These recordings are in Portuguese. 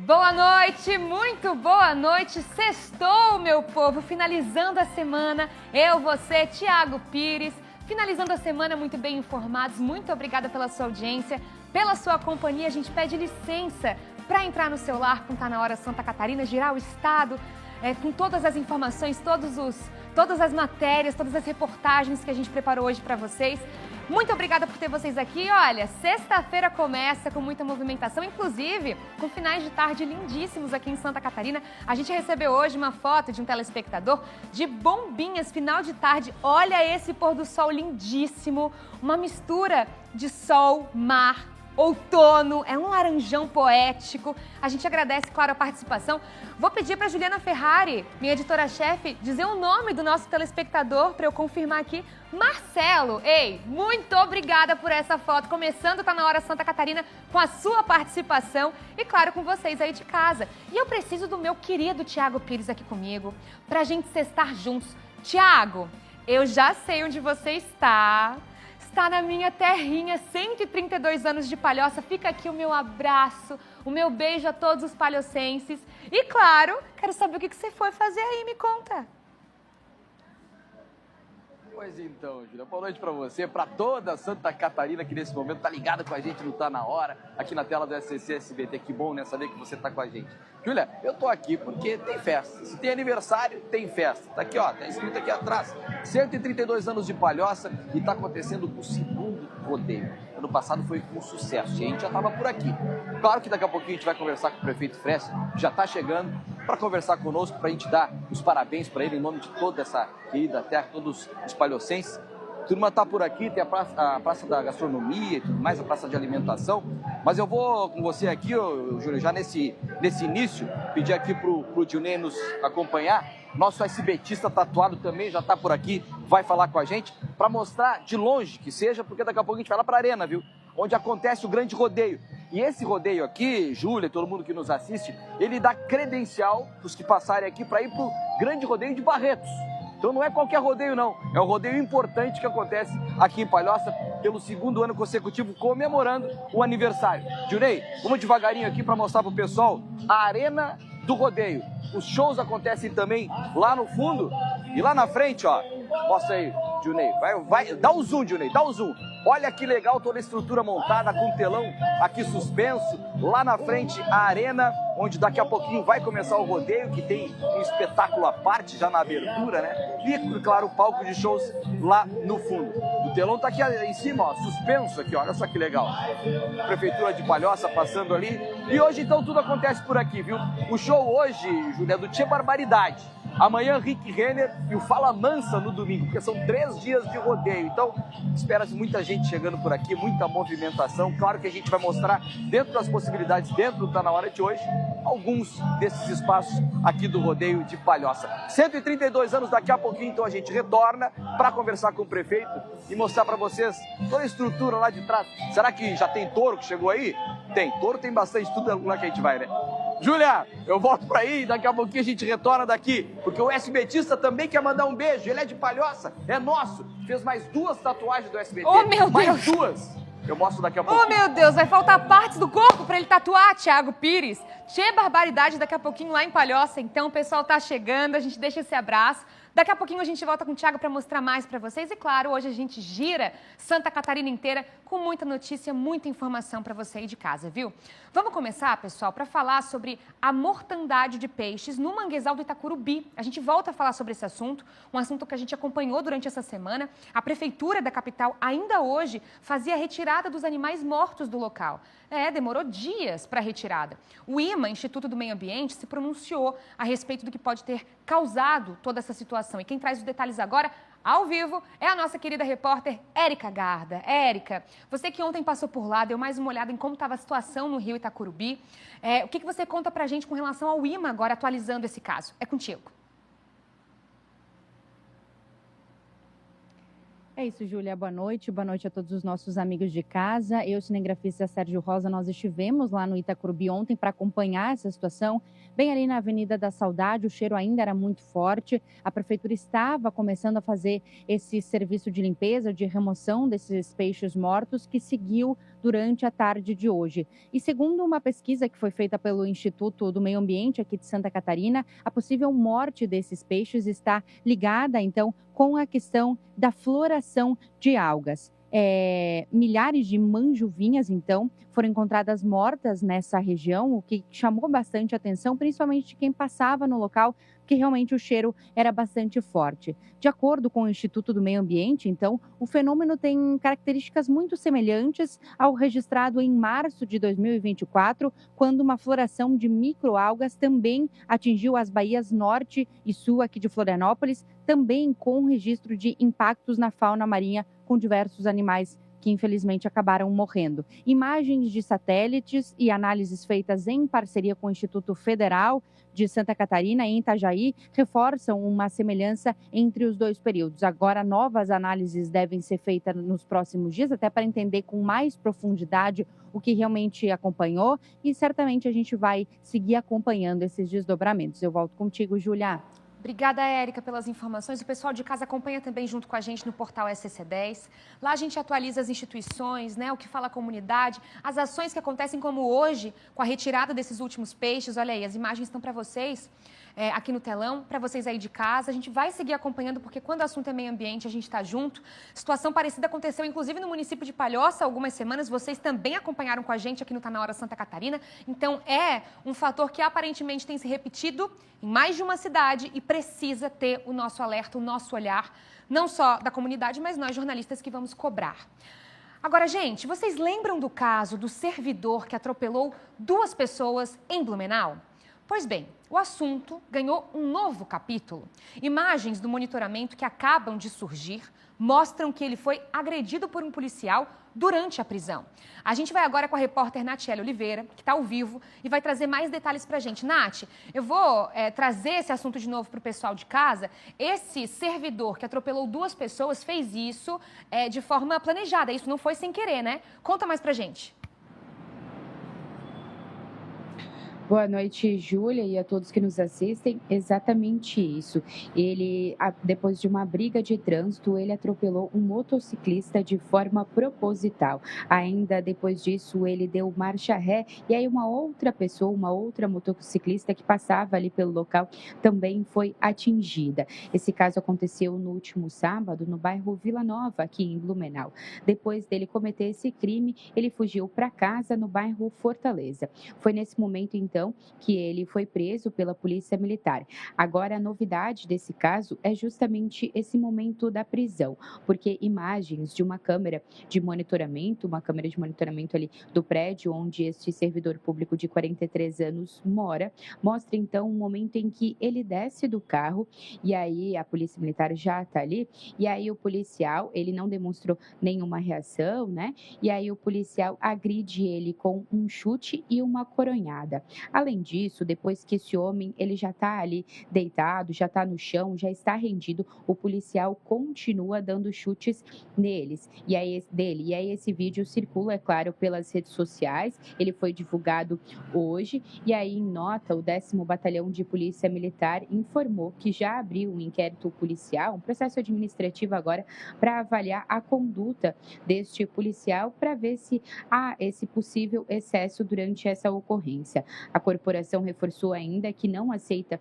Boa noite, muito boa noite. Sextou, meu povo, finalizando a semana. Eu, você, Thiago Pires, finalizando a semana muito bem informados. Muito obrigada pela sua audiência, pela sua companhia. A gente pede licença para entrar no seu lar com Tá Na Hora Santa Catarina, girar o estado com todas as informações, todas as matérias, todas as reportagens que a gente preparou hoje para vocês. Muito obrigada por ter vocês aqui. Olha, sexta-feira começa com muita movimentação, inclusive com finais de tarde lindíssimos aqui em Santa Catarina. A gente recebeu hoje uma foto de um telespectador de Bombinhas, final de tarde. Olha esse pôr do sol lindíssimo, uma mistura de sol, mar, outono, é um laranjão poético. A gente agradece, claro, a participação. Vou pedir para a Juliana Ferrari, minha editora-chefe, dizer o nome do nosso telespectador para eu confirmar aqui. Marcelo, ei, muito obrigada por essa foto. Começando Tá Na Hora Santa Catarina com a sua participação e, claro, com vocês aí de casa. E eu preciso do meu querido Thiago Pires aqui comigo para a gente sextar juntos. Thiago, eu já sei onde você está. Está na minha terrinha, 132 anos de Palhoça. Fica aqui o meu abraço, o meu beijo a todos os palhocenses. E, claro, quero saber o que você foi fazer aí, me conta. Pois então, Júlia, boa noite pra você, pra toda Santa Catarina que nesse momento tá ligada com a gente no Tá Na Hora, aqui na tela do SCC SBT. Que bom, né, saber que você tá com a gente. Júlia, eu tô aqui porque tem festa. Se tem aniversário, tem festa. Tá aqui, ó, tá escrito aqui atrás. 132 anos de Palhoça e tá acontecendo o segundo rodeio. Ano passado foi um sucesso e a gente já tava por aqui. Claro que daqui a pouquinho a gente vai conversar com o prefeito Fressa, já tá chegando para conversar conosco, para a gente dar os parabéns para ele em nome de toda essa querida terra, todos os palhocenses. A turma tá por aqui, tem a praça da gastronomia e tudo mais, a praça de alimentação. Mas eu vou com você aqui, Júlio, já nesse início, pedir aqui pro Dionei nos acompanhar. Nosso SBTista tatuado também já tá por aqui, vai falar com a gente, para mostrar de longe que seja, porque daqui a pouco a gente vai lá para a arena, viu? Onde acontece o grande rodeio. E esse rodeio aqui, Júlia, todo mundo que nos assiste, ele dá credencial para os que passarem aqui para ir pro grande rodeio de Barretos. Então não é qualquer rodeio não, é um rodeio importante que acontece aqui em Palhoça pelo segundo ano consecutivo, comemorando o aniversário. Dionei, vamos devagarinho aqui para mostrar pro pessoal a arena do rodeio. Os shows acontecem também lá no fundo e lá na frente, ó. Mostra aí, Dionei. Vai, dá um zoom, Dionei, dá um zoom. Olha que legal toda a estrutura montada com telão aqui suspenso. Lá na frente a arena, onde daqui a pouquinho vai começar o rodeio, que tem um espetáculo à parte já na abertura, né? E, claro, o palco de shows lá no fundo. O telão tá aqui em cima, ó, suspenso aqui, ó. Olha só que legal. Prefeitura de Palhoça passando ali. E hoje, então, tudo acontece por aqui, viu? O show hoje, Júlia, é do Tchê Barbaridade. Amanhã, Rick Renner e o Fala Mansa no domingo, porque são 3 dias de rodeio. Então, espera-se muita gente chegando por aqui, muita movimentação. Claro que a gente vai mostrar, dentro das possibilidades, dentro do Tá Na Hora de hoje, alguns desses espaços aqui do rodeio de Palhoça. 132 anos, daqui a pouquinho, então, a gente retorna para conversar com o prefeito e mostrar para vocês toda a estrutura lá de trás. Será que já tem touro que chegou aí? Tem, touro tem bastante, tudo lá que a gente vai, né? Júlia, eu volto pra aí e daqui a pouquinho a gente retorna daqui, porque o SBTista também quer mandar um beijo, ele é de Palhoça, é nosso, fez mais 2 tatuagens do SBT, Oh, meu Deus! mais 2, eu mostro daqui a pouco. Oh, meu Deus, vai faltar partes do corpo para ele tatuar, Thiago Pires. Tchê Barbaridade daqui a pouquinho lá em Palhoça, então o pessoal tá chegando, a gente deixa esse abraço. Daqui a pouquinho a gente volta com o Thiago para mostrar mais para vocês. E claro, hoje a gente gira Santa Catarina inteira com muita notícia, muita informação para você aí de casa, viu? Vamos começar, pessoal, para falar sobre a mortandade de peixes no manguezal do Itacurubi. A gente volta a falar sobre esse assunto, um assunto que a gente acompanhou durante essa semana. A prefeitura da capital ainda hoje fazia a retirada dos animais mortos do local. Demorou dias para a retirada. O IMA, Instituto do Meio Ambiente, se pronunciou a respeito do que pode ter causado toda essa situação. E quem traz os detalhes agora, ao vivo, é a nossa querida repórter Érica Garda. Érica, você que ontem passou por lá, deu mais uma olhada em como estava a situação no rio Itacurubi. O que você conta pra gente com relação ao IMA agora, atualizando esse caso? É contigo. É isso, Júlia. Boa noite a todos os nossos amigos de casa. Eu, cinegrafista Sérgio Rosa, nós estivemos lá no Itacurubi ontem para acompanhar essa situação. Bem ali na Avenida da Saudade, o cheiro ainda era muito forte. A prefeitura estava começando a fazer esse serviço de limpeza, de remoção desses peixes mortos, que seguiu durante a tarde de hoje. E segundo uma pesquisa que foi feita pelo Instituto do Meio Ambiente aqui de Santa Catarina, a possível morte desses peixes está ligada, então, com a questão da floração de algas. Milhares de manjuvinhas, então, foram encontradas mortas nessa região, o que chamou bastante atenção, principalmente de quem passava no local, porque realmente o cheiro era bastante forte. De acordo com o Instituto do Meio Ambiente, então, o fenômeno tem características muito semelhantes ao registrado em março de 2024, quando uma floração de microalgas também atingiu as baías norte e sul aqui de Florianópolis, também com registro de impactos na fauna marinha com diversos animais que infelizmente acabaram morrendo. Imagens de satélites e análises feitas em parceria com o Instituto Federal de Santa Catarina, em Itajaí, reforçam uma semelhança entre os dois períodos. Agora, novas análises devem ser feitas nos próximos dias, até para entender com mais profundidade o que realmente acompanhou, e certamente a gente vai seguir acompanhando esses desdobramentos. Eu volto contigo, Júlia. Obrigada, Érica, pelas informações. O pessoal de casa acompanha também junto com a gente no portal SCC10. Lá a gente atualiza as instituições, né, o que fala a comunidade, as ações que acontecem como hoje, com a retirada desses últimos peixes. Olha aí, as imagens estão para vocês aqui no telão, para vocês aí de casa. A gente vai seguir acompanhando, porque quando o assunto é meio ambiente, a gente está junto. Situação parecida aconteceu, inclusive, no município de Palhoça, há algumas semanas. Vocês também acompanharam com a gente aqui no Tá Na Hora Santa Catarina. Então, é um fator que aparentemente tem se repetido em mais de uma cidade e precisa ter o nosso alerta, o nosso olhar, não só da comunidade, mas nós jornalistas que vamos cobrar. Agora, gente, vocês lembram do caso do servidor que atropelou 2 pessoas em Blumenau? Pois bem, o assunto ganhou um novo capítulo. Imagens do monitoramento que acabam de surgir mostram que ele foi agredido por um policial durante a prisão. A gente vai agora com a repórter Natiele Oliveira, que está ao vivo, e vai trazer mais detalhes para a gente. Nath, eu vou trazer esse assunto de novo para o pessoal de casa. Esse servidor que atropelou 2 pessoas fez isso de forma planejada. Isso não foi sem querer, né? Conta mais para a gente. Boa noite, Júlia, e a todos que nos assistem. Exatamente isso. Ele, depois de uma briga de trânsito, ele atropelou um motociclista de forma proposital. Ainda depois disso, ele deu marcha ré e aí uma outra pessoa, uma outra motociclista que passava ali pelo local também foi atingida. Esse caso aconteceu no último sábado, no bairro Vila Nova, aqui em Blumenau. Depois dele cometer esse crime, ele fugiu para casa no bairro Fortaleza. Foi nesse momento, então, que ele foi preso pela Polícia Militar. Agora, a novidade desse caso é justamente esse momento da prisão, porque imagens de uma câmera de monitoramento ali do prédio onde este servidor público de 43 anos mora, mostra então um momento em que ele desce do carro e aí a Polícia Militar já está ali, e aí o policial, ele não demonstrou nenhuma reação, né? E aí o policial agride ele com um chute e uma coronhada. Além disso, depois que esse homem ele já está ali deitado, já está no chão, já está rendido, o policial continua dando chutes neles. E aí esse vídeo circula, é claro, pelas redes sociais. Ele foi divulgado hoje e aí em nota o 10º Batalhão de Polícia Militar informou que já abriu um inquérito policial, um processo administrativo agora para avaliar a conduta deste policial para ver se há esse possível excesso durante essa ocorrência. A corporação reforçou ainda que não aceita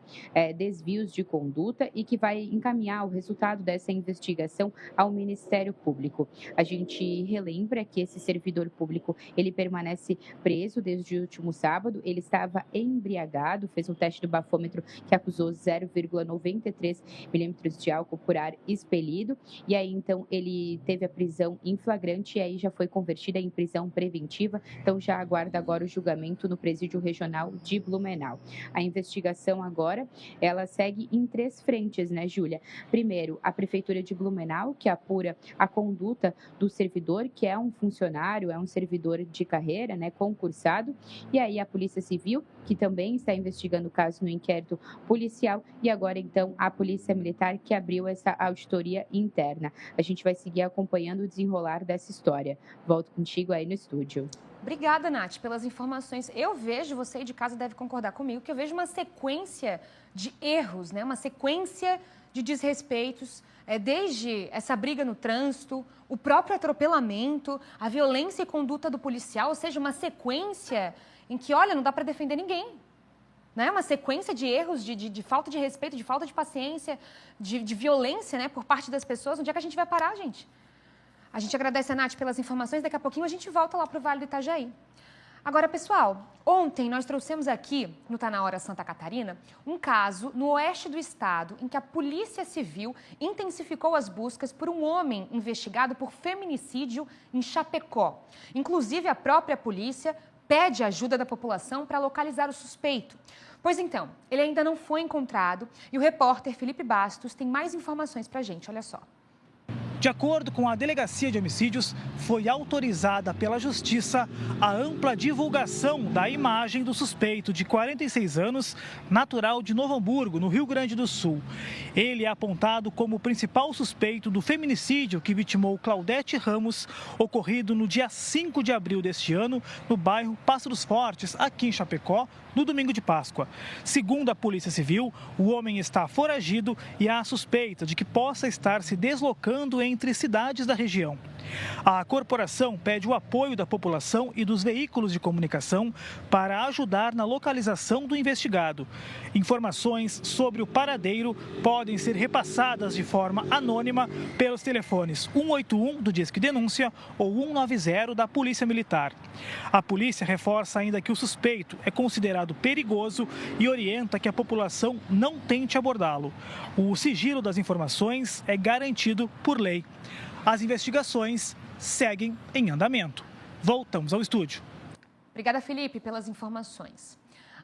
desvios de conduta e que vai encaminhar o resultado dessa investigação ao Ministério Público. A gente relembra que esse servidor público, ele permanece preso desde o último sábado. Ele estava embriagado, fez um teste do bafômetro que acusou 0,93 milímetros de álcool por ar expelido. E aí, então, ele teve a prisão em flagrante e aí já foi convertida em prisão preventiva. Então, já aguarda agora o julgamento no Presídio Regional de Blumenau. A investigação agora, ela segue em 3 frentes, né, Júlia? Primeiro, a Prefeitura de Blumenau, que apura a conduta do servidor, que é um funcionário, é um servidor de carreira, né, concursado. E aí a Polícia Civil, que também está investigando o caso no inquérito policial. E agora, então, a Polícia Militar, que abriu essa auditoria interna. A gente vai seguir acompanhando o desenrolar dessa história. Volto contigo aí no estúdio. Obrigada, Nath, pelas informações. Eu vejo, você aí de casa deve concordar comigo, que eu vejo uma sequência de erros, né? Uma sequência de desrespeitos, desde essa briga no trânsito, o próprio atropelamento, a violência e conduta do policial, ou seja, uma sequência em que, olha, não dá para defender ninguém. Né? Uma sequência de erros, de falta de respeito, de falta de paciência, de violência, né, por parte das pessoas. Onde é que a gente vai parar, gente? A gente agradece a Nath pelas informações, daqui a pouquinho a gente volta lá para o Vale do Itajaí. Agora, pessoal, ontem nós trouxemos aqui, no Tá Na Hora Santa Catarina, um caso no oeste do estado em que a Polícia Civil intensificou as buscas por um homem investigado por feminicídio em Chapecó. Inclusive, a própria polícia pede ajuda da população para localizar o suspeito. Pois então, ele ainda não foi encontrado e o repórter Felipe Bastos tem mais informações para a gente, olha só. De acordo com a Delegacia de Homicídios, foi autorizada pela Justiça a ampla divulgação da imagem do suspeito de 46 anos, natural de Novo Hamburgo, no Rio Grande do Sul. Ele é apontado como o principal suspeito do feminicídio que vitimou Claudete Ramos, ocorrido no dia 5 de abril deste ano, no bairro Passo dos Fortes, aqui em Chapecó, no domingo de Páscoa. Segundo a Polícia Civil, o homem está foragido e há suspeita de que possa estar se deslocando entre cidades da região. A corporação pede o apoio da população e dos veículos de comunicação para ajudar na localização do investigado. Informações sobre o paradeiro podem ser repassadas de forma anônima pelos telefones 181 do Disque Denúncia ou 190 da Polícia Militar. A polícia reforça ainda que o suspeito é considerado perigoso e orienta que a população não tente abordá-lo. O sigilo das informações é garantido por lei. As investigações seguem em andamento. Voltamos ao estúdio. Obrigada, Felipe, pelas informações.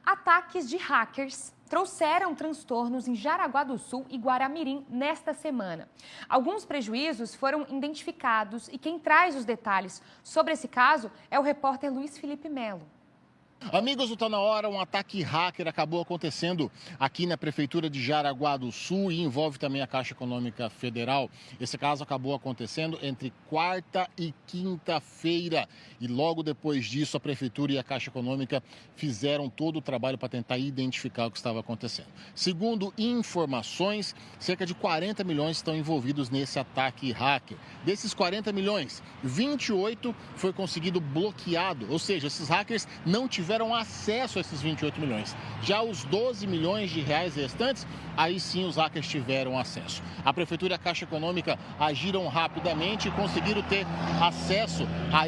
Ataques de hackers trouxeram transtornos em Jaraguá do Sul e Guaramirim nesta semana. Alguns prejuízos foram identificados e quem traz os detalhes sobre esse caso é o repórter Luiz Felipe Melo. Amigos do Tá Na Hora, um ataque hacker acabou acontecendo aqui na Prefeitura de Jaraguá do Sul e envolve também a Caixa Econômica Federal. Esse caso acabou acontecendo entre quarta e quinta-feira e logo depois disso a Prefeitura e a Caixa Econômica fizeram todo o trabalho para tentar identificar o que estava acontecendo. Segundo informações, cerca de 40 milhões estão envolvidos nesse ataque hacker. Desses 40 milhões, 28 foi conseguido bloqueado, ou seja, esses hackers não tiveram acesso a esses 28 milhões. Já os 12 milhões de reais restantes, aí sim os hackers tiveram acesso. A Prefeitura e a Caixa Econômica agiram rapidamente e conseguiram ter acesso a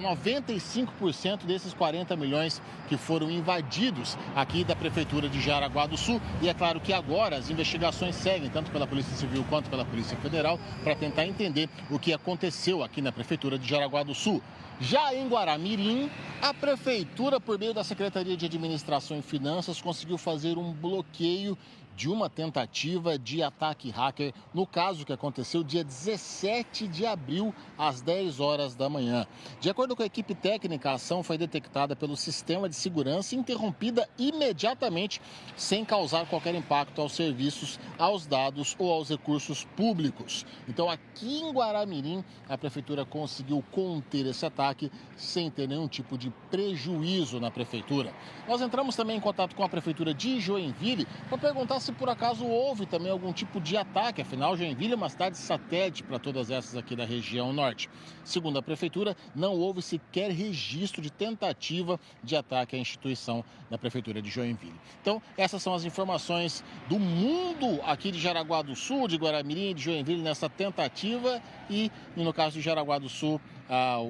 95% desses 40 milhões que foram invadidos aqui da Prefeitura de Jaraguá do Sul. E é claro que agora as investigações seguem, tanto pela Polícia Civil quanto pela Polícia Federal, para tentar entender o que aconteceu aqui na Prefeitura de Jaraguá do Sul. Já em Guaramirim, a Prefeitura, por meio da Secretaria de Administração e Finanças, conseguiu fazer um bloqueio de uma tentativa de ataque hacker, no caso que aconteceu dia 17 de abril, às 10 horas da manhã. De acordo com a equipe técnica, a ação foi detectada pelo sistema de segurança e interrompida imediatamente, sem causar qualquer impacto aos serviços, aos dados ou aos recursos públicos. Então, aqui em Guaramirim, a Prefeitura conseguiu conter esse ataque sem ter nenhum tipo de prejuízo na Prefeitura. Nós entramos também em contato com a Prefeitura de Joinville para perguntar se por acaso houve também algum tipo de ataque, afinal Joinville é uma cidade satélite para todas essas aqui da região norte. Segundo a Prefeitura, não houve sequer registro de tentativa de ataque à instituição da Prefeitura de Joinville. Então, essas são as informações do mundo aqui de Jaraguá do Sul, de Guaramirim e de Joinville nessa tentativa e no caso de Jaraguá do Sul,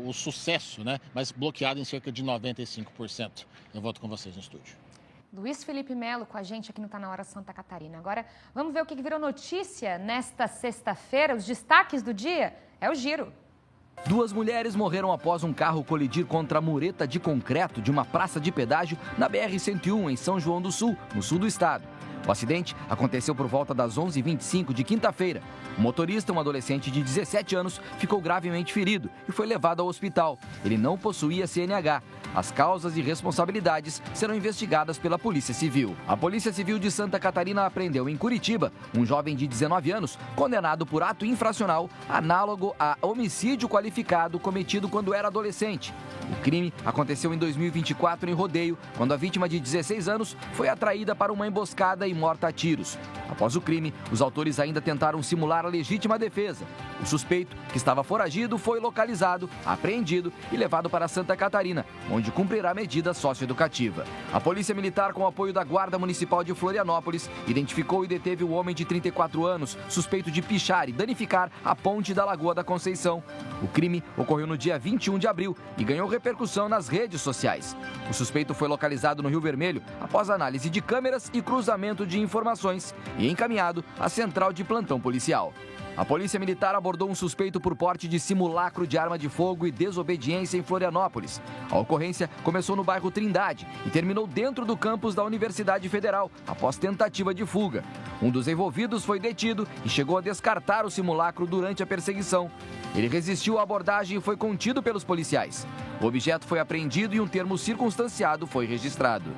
o sucesso, né? Mas bloqueado em cerca de 95%. Eu volto com vocês no estúdio. Luiz Felipe Melo com a gente aqui no Tá Na Hora Santa Catarina. Agora, vamos ver o que virou notícia nesta sexta-feira. Os destaques do dia é o giro. 2 mulheres morreram após um carro colidir contra a mureta de concreto de uma praça de pedágio na BR-101, em São João do Sul, no sul do estado. O acidente aconteceu por volta das 11h25 de quinta-feira. O motorista, um adolescente de 17 anos, ficou gravemente ferido e foi levado ao hospital. Ele não possuía CNH. As causas e responsabilidades serão investigadas pela Polícia Civil. A Polícia Civil de Santa Catarina apreendeu em Curitiba um jovem de 19 anos condenado por ato infracional análogo a homicídio qualificado cometido quando era adolescente. O crime aconteceu em 2024 em Rodeio, quando a vítima de 16 anos foi atraída para uma emboscada e morta a tiros. Após o crime, os autores ainda tentaram simular a legítima defesa. O suspeito, que estava foragido, foi localizado, apreendido e levado para Santa Catarina, onde cumprirá medida socioeducativa. A Polícia Militar, com o apoio da Guarda Municipal de Florianópolis, identificou e deteve o homem de 34 anos, suspeito de pichar e danificar a ponte da Lagoa da Conceição. O crime ocorreu no dia 21 de abril e ganhou repercussão nas redes sociais. O suspeito foi localizado no Rio Vermelho após análise de câmeras e cruzamento de informações e encaminhado à central de plantão policial. A Polícia Militar abordou um suspeito por porte de simulacro de arma de fogo e desobediência em Florianópolis. A ocorrência começou no bairro Trindade e terminou dentro do campus da Universidade Federal, após tentativa de fuga. Um dos envolvidos foi detido e chegou a descartar o simulacro durante a perseguição. Ele resistiu à abordagem e foi contido pelos policiais. O objeto foi apreendido e um termo circunstanciado foi registrado.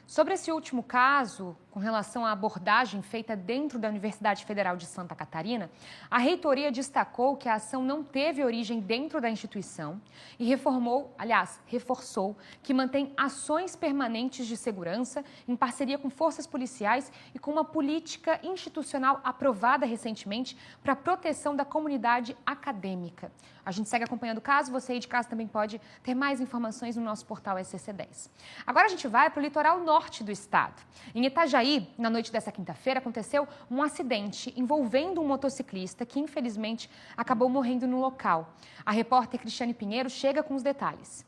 Sobre esse último caso, com relação à abordagem feita dentro da Universidade Federal de Santa Catarina, a reitoria destacou que a ação não teve origem dentro da instituição e reforçou que mantém ações permanentes de segurança em parceria com forças policiais e com uma política institucional aprovada recentemente para a proteção da comunidade acadêmica. A gente segue acompanhando o caso, você aí de casa também pode ter mais informações no nosso portal SCC10. Agora a gente vai para o litoral norte do estado. Em Itajaí, na noite dessa quinta-feira, aconteceu um acidente envolvendo um motociclista que, infelizmente, acabou morrendo no local. A repórter Cristiane Pinheiro chega com os detalhes.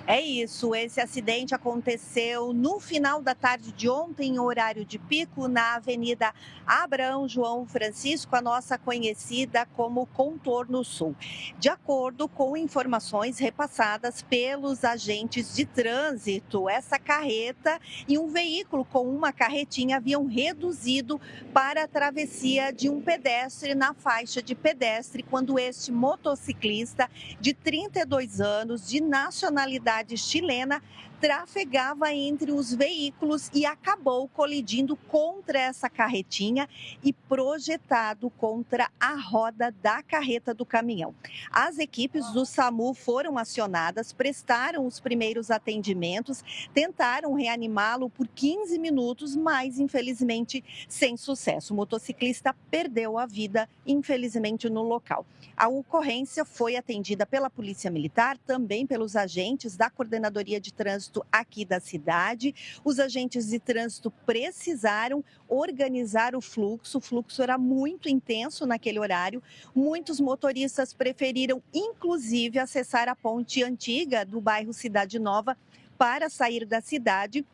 É isso, esse acidente aconteceu no final da tarde de ontem, em horário de pico, na Avenida Abraão João Francisco, a nossa conhecida como Contorno Sul. De acordo com informações repassadas pelos agentes de trânsito, essa carreta e um veículo com uma carretinha haviam reduzido para a travessia de um pedestre na faixa de pedestre, quando este motociclista de 32 anos, de nacionalidade chilena, trafegava entre os veículos e acabou colidindo contra essa carretinha e projetado contra a roda da carreta do caminhão. As equipes do SAMU foram acionadas, prestaram os primeiros atendimentos, tentaram reanimá-lo por 15 minutos, mas infelizmente sem sucesso. O motociclista perdeu a vida, infelizmente, no local. A ocorrência foi atendida pela Polícia Militar, também pelos agentes da Coordenadoria de Trânsito aqui da cidade. Os agentes de trânsito precisaram organizar o fluxo era muito intenso naquele horário. Muitos motoristas preferiram, inclusive, acessar a ponte antiga do bairro Cidade Nova para sair da cidade,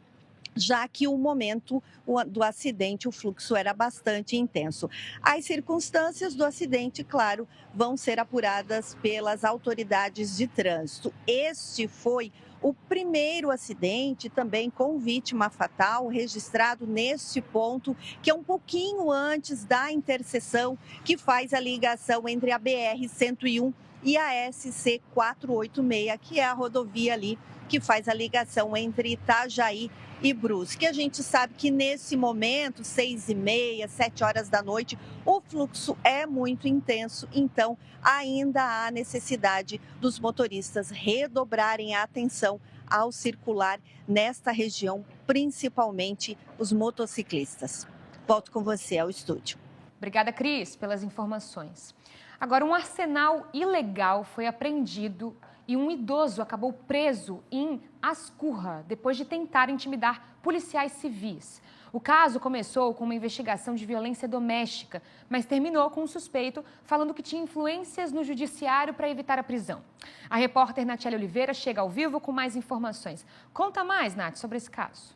já que o momento do acidente, o fluxo era bastante intenso. As circunstâncias do acidente, claro, vão ser apuradas pelas autoridades de trânsito. Este foi o primeiro acidente também com vítima fatal registrado neste ponto, que é um pouquinho antes da interseção que faz a ligação entre a BR-101 e a SC-486, que é a rodovia ali que faz a ligação entre Itajaí e Brusque. A gente sabe que nesse momento, 6h30, 7 horas da noite, o fluxo é muito intenso, então ainda há necessidade dos motoristas redobrarem a atenção ao circular nesta região, principalmente os motociclistas. Volto com você ao estúdio. Obrigada, Cris, pelas informações. Agora, um arsenal ilegal foi apreendido e um idoso acabou preso em Ascurra depois de tentar intimidar policiais civis. O caso começou com uma investigação de violência doméstica, mas terminou com um suspeito falando que tinha influências no judiciário para evitar a prisão. A repórter Natiele Oliveira chega ao vivo com mais informações. Conta mais, Nath, sobre esse caso.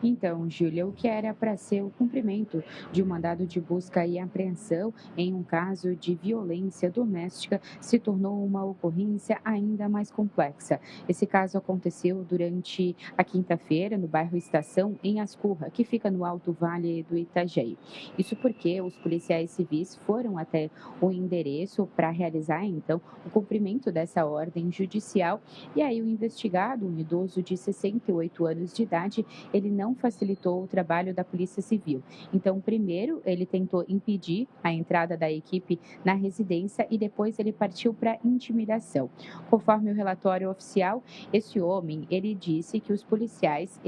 Então, Júlia, o que era para ser o cumprimento de um mandado de busca e apreensão em um caso de violência doméstica se tornou uma ocorrência ainda mais complexa. Esse caso aconteceu durante a quinta-feira no bairro Estação, em Ascurra, que fica no Alto Vale do Itajaí. Isso porque os policiais civis foram até o endereço para realizar, então, o cumprimento dessa ordem judicial. E aí o investigado, um idoso de 68 anos de idade, ele não facilitou o trabalho da Polícia Civil. Então, primeiro, ele tentou impedir a entrada da equipe na residência e depois ele partiu para intimidação. Conforme o relatório oficial, esse homem, ele disse que os policiais,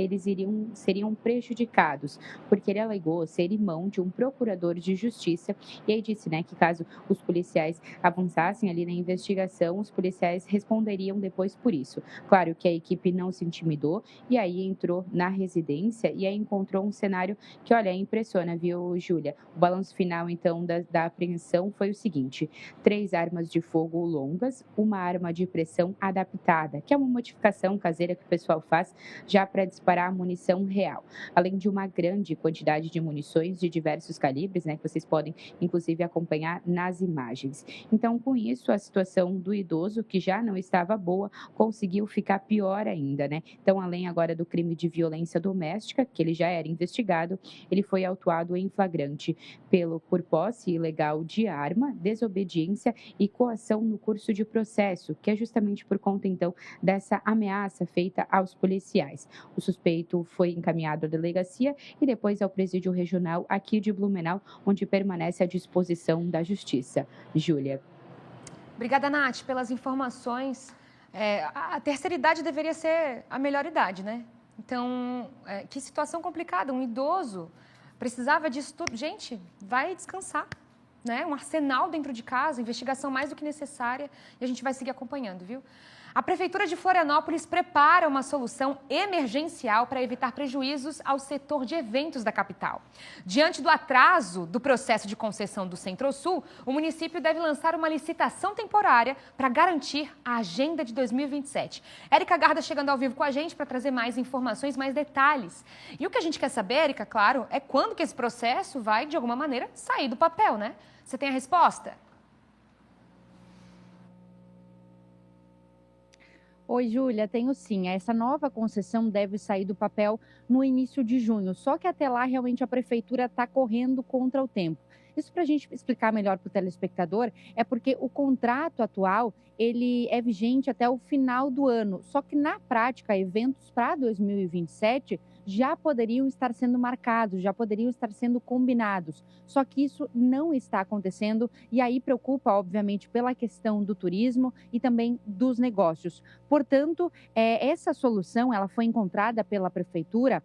seriam prejudicados, porque ele alegou ser irmão de um procurador de justiça, e aí disse, que caso os policiais avançassem ali na investigação, os policiais responderiam depois por isso. Claro que a equipe não se intimidou e aí entrou na residência e aí encontrou um cenário que, olha, impressiona, viu, Júlia? O balanço final, então, da apreensão foi o seguinte: 3 armas de fogo longas, uma arma de pressão adaptada, que é uma modificação caseira que o pessoal faz já para disparar munição real, além de uma grande quantidade de munições de diversos calibres, que vocês podem, inclusive, acompanhar nas imagens. Então, com isso, a situação do idoso, que já não estava boa, conseguiu ficar pior ainda, Então, além agora do crime de violência doméstica, que ele já era investigado, ele foi autuado em flagrante por posse ilegal de arma, desobediência e coação no curso de processo, que é justamente por conta, então, dessa ameaça feita aos policiais. O suspeito foi encaminhado à delegacia e depois ao presídio regional aqui de Blumenau, onde permanece à disposição da Justiça. Júlia. Obrigada, Nath, pelas informações. A terceira idade deveria ser a melhor idade, Então, que situação complicada. Um idoso precisava disso tudo. Gente, vai descansar, Um arsenal dentro de casa, investigação mais do que necessária, e a gente vai seguir acompanhando, viu? A Prefeitura de Florianópolis prepara uma solução emergencial para evitar prejuízos ao setor de eventos da capital. Diante do atraso do processo de concessão do Centro-Sul, o município deve lançar uma licitação temporária para garantir a agenda de 2027. Érica Garda chegando ao vivo com a gente para trazer mais informações, mais detalhes. E o que a gente quer saber, Érica, claro, é quando que esse processo vai, de alguma maneira, sair do papel, Você tem a resposta? Oi, Júlia, tenho sim. Essa nova concessão deve sair do papel no início de junho, só que até lá realmente a prefeitura está correndo contra o tempo. Isso para a gente explicar melhor para o telespectador, é porque o contrato atual ele é vigente até o final do ano, só que na prática eventos para 2027 já poderiam estar sendo marcados, já poderiam estar sendo combinados, só que isso não está acontecendo e aí preocupa, obviamente, pela questão do turismo e também dos negócios. Portanto, essa solução ela foi encontrada pela prefeitura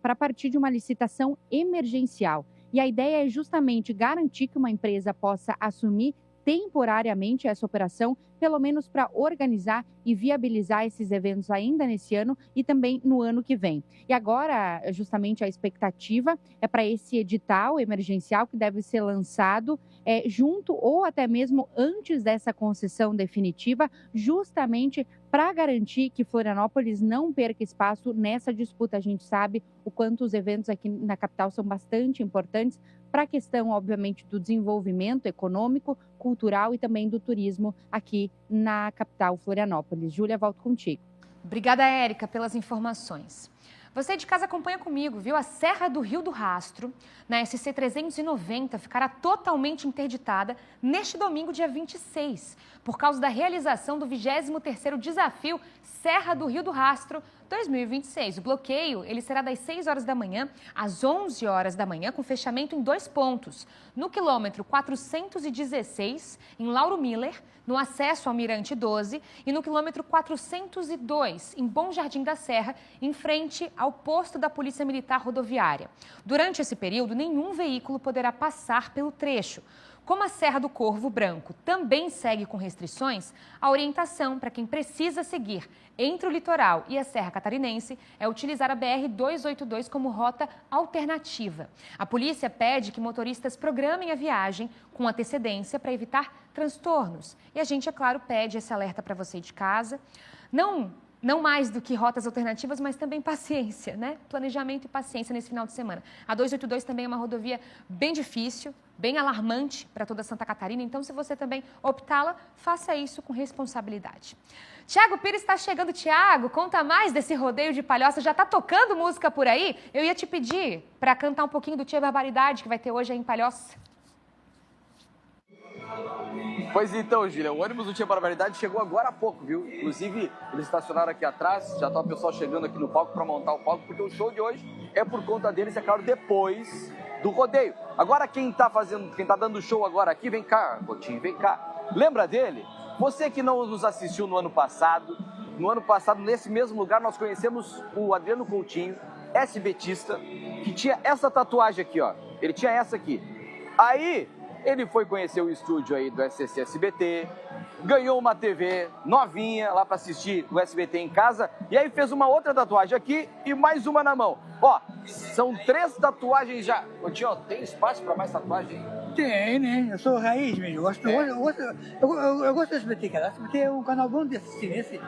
para partir de uma licitação emergencial. E a ideia é justamente garantir que uma empresa possa assumir temporariamente essa operação, pelo menos para organizar e viabilizar esses eventos ainda nesse ano e também no ano que vem. E agora, justamente, a expectativa é para esse edital emergencial que deve ser lançado junto ou até mesmo antes dessa concessão definitiva, justamente para garantir que Florianópolis não perca espaço nessa disputa. A gente sabe o quanto os eventos aqui na capital são bastante importantes para a questão, obviamente, do desenvolvimento econômico, cultural e também do turismo aqui na capital, Florianópolis. Júlia, volto contigo. Obrigada, Érica, pelas informações. Você de casa acompanha comigo, viu? A Serra do Rio do Rastro, na SC 390, ficará totalmente interditada neste domingo, dia 26, por causa da realização do 23º Desafio Serra do Rio do Rastro 2026. O bloqueio ele será das 6 horas da manhã às 11 horas da manhã, com fechamento em 2 pontos. No quilômetro 416, em Lauro Miller, no acesso ao Mirante 12, e no quilômetro 402, em Bom Jardim da Serra, em frente ao posto da Polícia Militar Rodoviária. Durante esse período, nenhum veículo poderá passar pelo trecho. Como a Serra do Corvo Branco também segue com restrições, a orientação para quem precisa seguir entre o litoral e a Serra Catarinense é utilizar a BR-282 como rota alternativa. A polícia pede que motoristas programem a viagem com antecedência para evitar transtornos. E a gente, é claro, pede esse alerta para você de casa. Não Não mais do que rotas alternativas, mas também paciência, né? Planejamento e paciência nesse final de semana. A 282 também é uma rodovia bem difícil, bem alarmante para toda Santa Catarina. Então, se você também optá-la, faça isso com responsabilidade. Tiago Pires está chegando. Tiago, conta mais desse rodeio de Palhoça. Já está tocando música por aí? Eu ia te pedir para cantar um pouquinho do Tia Barbaridade, que vai ter hoje aí em Palhoça. Pois então, Júlia, o ônibus do Tia Barbaridade chegou agora há pouco, viu? Inclusive, eles estacionaram aqui atrás, já tá o pessoal chegando aqui no palco para montar o palco, porque o show de hoje é por conta deles, é claro, depois do rodeio. Agora, quem tá dando show agora aqui, vem cá, Botinho, vem cá. Lembra dele? Você que não nos assistiu no ano passado, nesse mesmo lugar, nós conhecemos o Adriano Coutinho, SBTista, que tinha essa tatuagem aqui, ó. Ele tinha essa aqui. Aí, ele foi conhecer o estúdio aí do SCC SBT, ganhou uma TV novinha lá para assistir o SBT em casa, e aí fez uma outra tatuagem aqui e mais uma na mão. Ó, são 3 tatuagens já. Ô tio, tem espaço para mais tatuagem? Tem, né? Eu sou raiz mesmo. Eu gosto do SBT, cara. O SBT é um canal bom de assistir. Esse é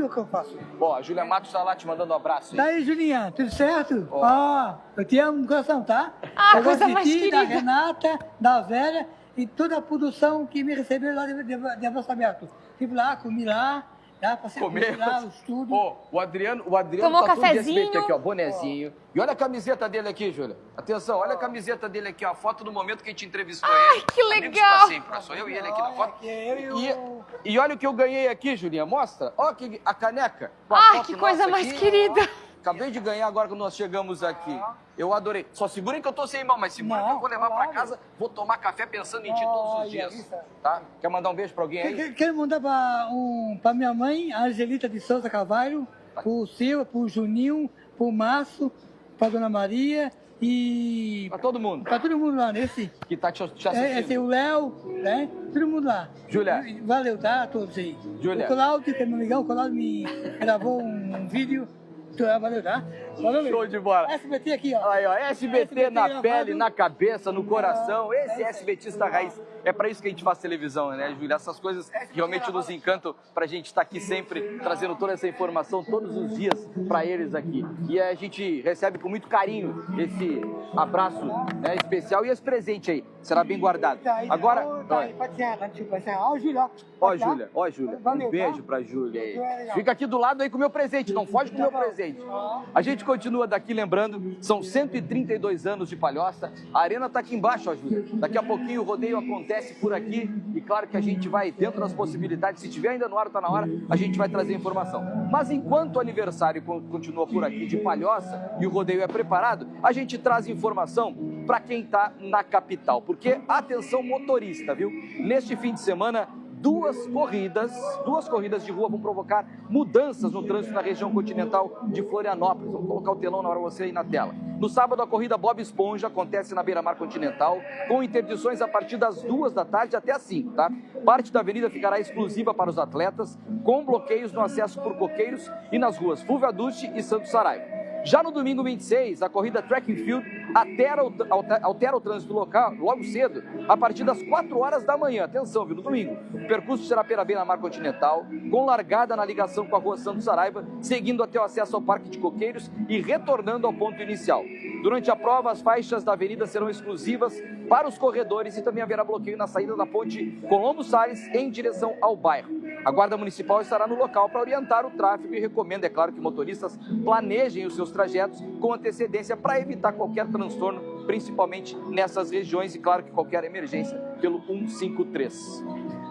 o que eu faço. Ó, a Júlia Matos tá lá te mandando um abraço. Tá aí, Julinha. Tudo certo? Ó, eu te amo no coração, tá? Ah, eu coisa gosto mais de ti, querida. da Renata, da Vera e toda a produção que me recebeu lá de Abraço Aberto. Tive lá, comi lá. Dá pra Comer lá, o estúdio. Ó, o Adriano Tomou tá todo de cafezinho. SBT aqui, ó, bonezinho. E olha a camiseta dele aqui, Júlia. Atenção, olha a camiseta dele aqui, ó, a foto do momento que a gente entrevistou Ai, ele. que Amigos legal. pra sempre, sou eu e ele aqui na foto. E olha o que eu ganhei aqui, Julinha, mostra. Ó, a caneca. com a Ai, foto que coisa nossa mais aqui. querida. Acabei de ganhar agora quando nós chegamos aqui. Eu adorei. Só segurem que eu tô sem mão, mas segura Não, que eu vou levar pra claro. casa. Vou tomar café pensando em ti todos os Olha dias. isso. Tá? Quer mandar um beijo pra alguém aí? Quero mandar pra minha mãe, a Angelita de Souza Carvalho, pro Silva, pro Juninho, pro Márcio, pra Dona Maria e Pra todo mundo pra todo mundo lá nesse. que tá te assistindo. Esse o Léo, né? Todo mundo lá. Júlia. Valeu, tá? A todos aí. Júlia. O Cláudio, que é meu amigão, o Cláudio me gravou um vídeo. Valeu, tá? Valeu, Show de bola. SBT aqui, ó. Aí, ó, SBT na gravado. pele, na cabeça, no coração. Esse é SBTista raiz. É pra isso que a gente faz televisão, né, Júlia? Essas coisas realmente nos encantam pra gente estar aqui sempre trazendo toda essa informação todos os dias pra eles aqui. E a gente recebe com muito carinho esse abraço, né, especial e esse presente aí. Será bem guardado. Agora, Pode ser, ó, Júlia. ó, Júlia, ó, Júlia. Valeu, Um beijo tá? pra Júlia aí. Fica aqui do lado aí com o meu presente, não foge com o meu presente. A gente continua daqui lembrando, são 132 anos de Palhoça. A arena tá aqui embaixo, ó, Júlia. Daqui a pouquinho o rodeio acontece por aqui e claro que a gente vai, dentro das possibilidades, se tiver ainda no ar, tá na hora, a gente vai trazer informação. Mas enquanto o aniversário continua por aqui de Palhoça e o rodeio é preparado, a gente traz informação para quem tá na capital. Porque, atenção motorista, viu? Neste fim de semana, duas corridas de rua vão provocar mudanças no trânsito na região continental de Florianópolis. Vamos colocar o telão para você aí na tela. No sábado, a corrida Bob Esponja acontece na beira-mar continental, com interdições a partir das 2 da tarde até as 5, tá? Parte da avenida ficará exclusiva para os atletas, com bloqueios no acesso por Coqueiros e nas ruas Fulvio Aduche e Santos Saraiva. Já no domingo 26, a corrida Track and Field altera o trânsito local logo cedo, a partir das 4 horas da manhã. Atenção, viu? No domingo, o percurso será pela beira-mar continental, com largada na ligação com a rua Santos Saraiva, seguindo até o acesso ao Parque de Coqueiros e retornando ao ponto inicial. Durante a prova, as faixas da avenida serão exclusivas para os corredores e também haverá bloqueio na saída da ponte Colombo Salles em direção ao bairro. A Guarda Municipal estará no local para orientar o tráfego e recomenda, é claro, que motoristas planejem os seus trajetos com antecedência para evitar qualquer transtorno, principalmente nessas regiões e, claro, que qualquer emergência pelo 153.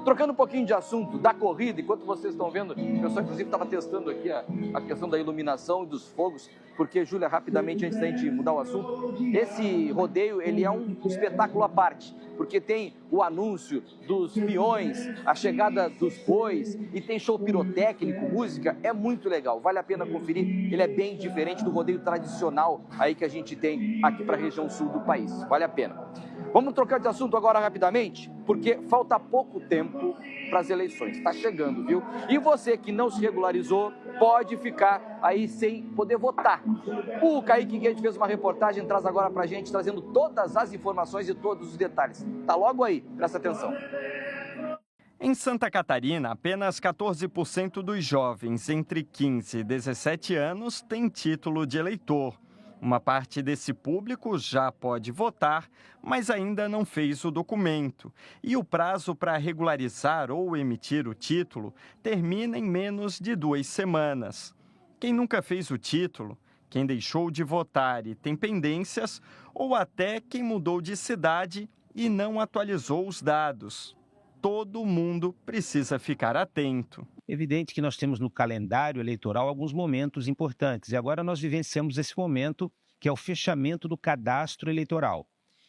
Trocando um pouquinho de assunto da corrida, enquanto vocês estão vendo, o pessoal inclusive estava testando aqui a questão da iluminação e dos fogos, porque, Júlia, rapidamente, antes da gente mudar o assunto, esse rodeio, ele é um espetáculo à parte, porque tem o anúncio dos peões, a chegada dos bois, e tem show pirotécnico, música, é muito legal, vale a pena conferir, ele é bem diferente do rodeio tradicional aí que a gente tem aqui para a região sul do país, vale a pena. Vamos trocar de assunto agora rapidamente, porque falta pouco tempo para as eleições. Está chegando, viu? E você que não se regularizou, pode ficar aí sem poder votar. O Kaique Guedes fez uma reportagem, traz agora para a gente, trazendo todas as informações e todos os detalhes. Tá logo aí, presta atenção. Em Santa Catarina, apenas 14% dos jovens entre 15 e 17 anos têm título de eleitor. Uma parte desse público já pode votar, mas ainda não fez o documento. E o prazo para regularizar ou emitir o título termina em menos de 2 semanas. Quem nunca fez o título, quem deixou de votar e tem pendências, ou até quem mudou de cidade e não atualizou os dados. Todo mundo precisa ficar atento. Evidente que nós temos no calendário eleitoral alguns momentos importantes e agora nós vivenciamos esse momento que é o fechamento do cadastro eleitoral.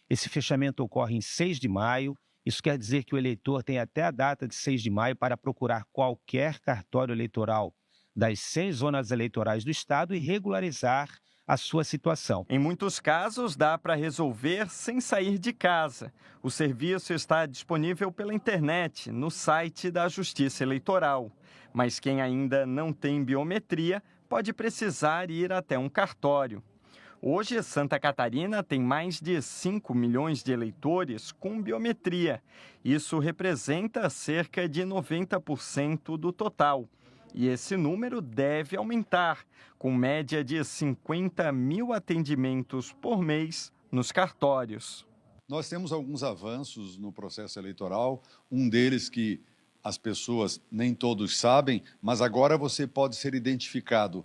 Esse fechamento ocorre em 6 de maio, isso quer dizer que o eleitor tem até a data de 6 de maio para procurar qualquer cartório eleitoral das 6 zonas eleitorais do estado e regularizar a sua situação. Em muitos casos, dá para resolver sem sair de casa. O serviço está disponível pela internet, no site da Justiça Eleitoral. Mas quem ainda não tem biometria pode precisar ir até um cartório. Hoje, Santa Catarina tem mais de 5 milhões de eleitores com biometria. Isso representa cerca de 90% do total. E esse número deve aumentar, com média de 50 mil atendimentos por mês nos cartórios. Nós temos alguns avanços no processo eleitoral, um deles que as pessoas nem todos sabem, mas agora você pode ser identificado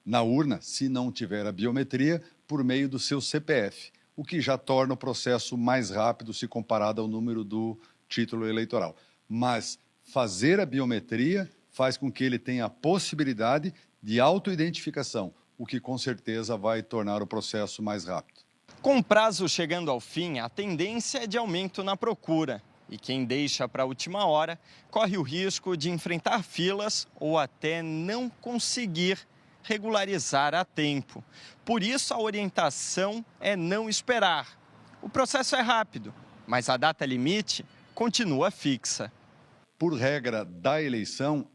na urna, se não tiver a biometria, por meio do seu CPF, o que já torna o processo mais rápido se comparado ao número do título eleitoral. Mas fazer a biometria faz com que ele tenha a possibilidade de autoidentificação, o que com certeza vai tornar o processo mais rápido. Com o prazo chegando ao fim, a tendência é de aumento na procura. E quem deixa para a última hora corre o risco de enfrentar filas ou até não conseguir regularizar a tempo. Por isso, a orientação é não esperar. O processo é rápido, mas a data limite continua fixa. Por regra da eleição,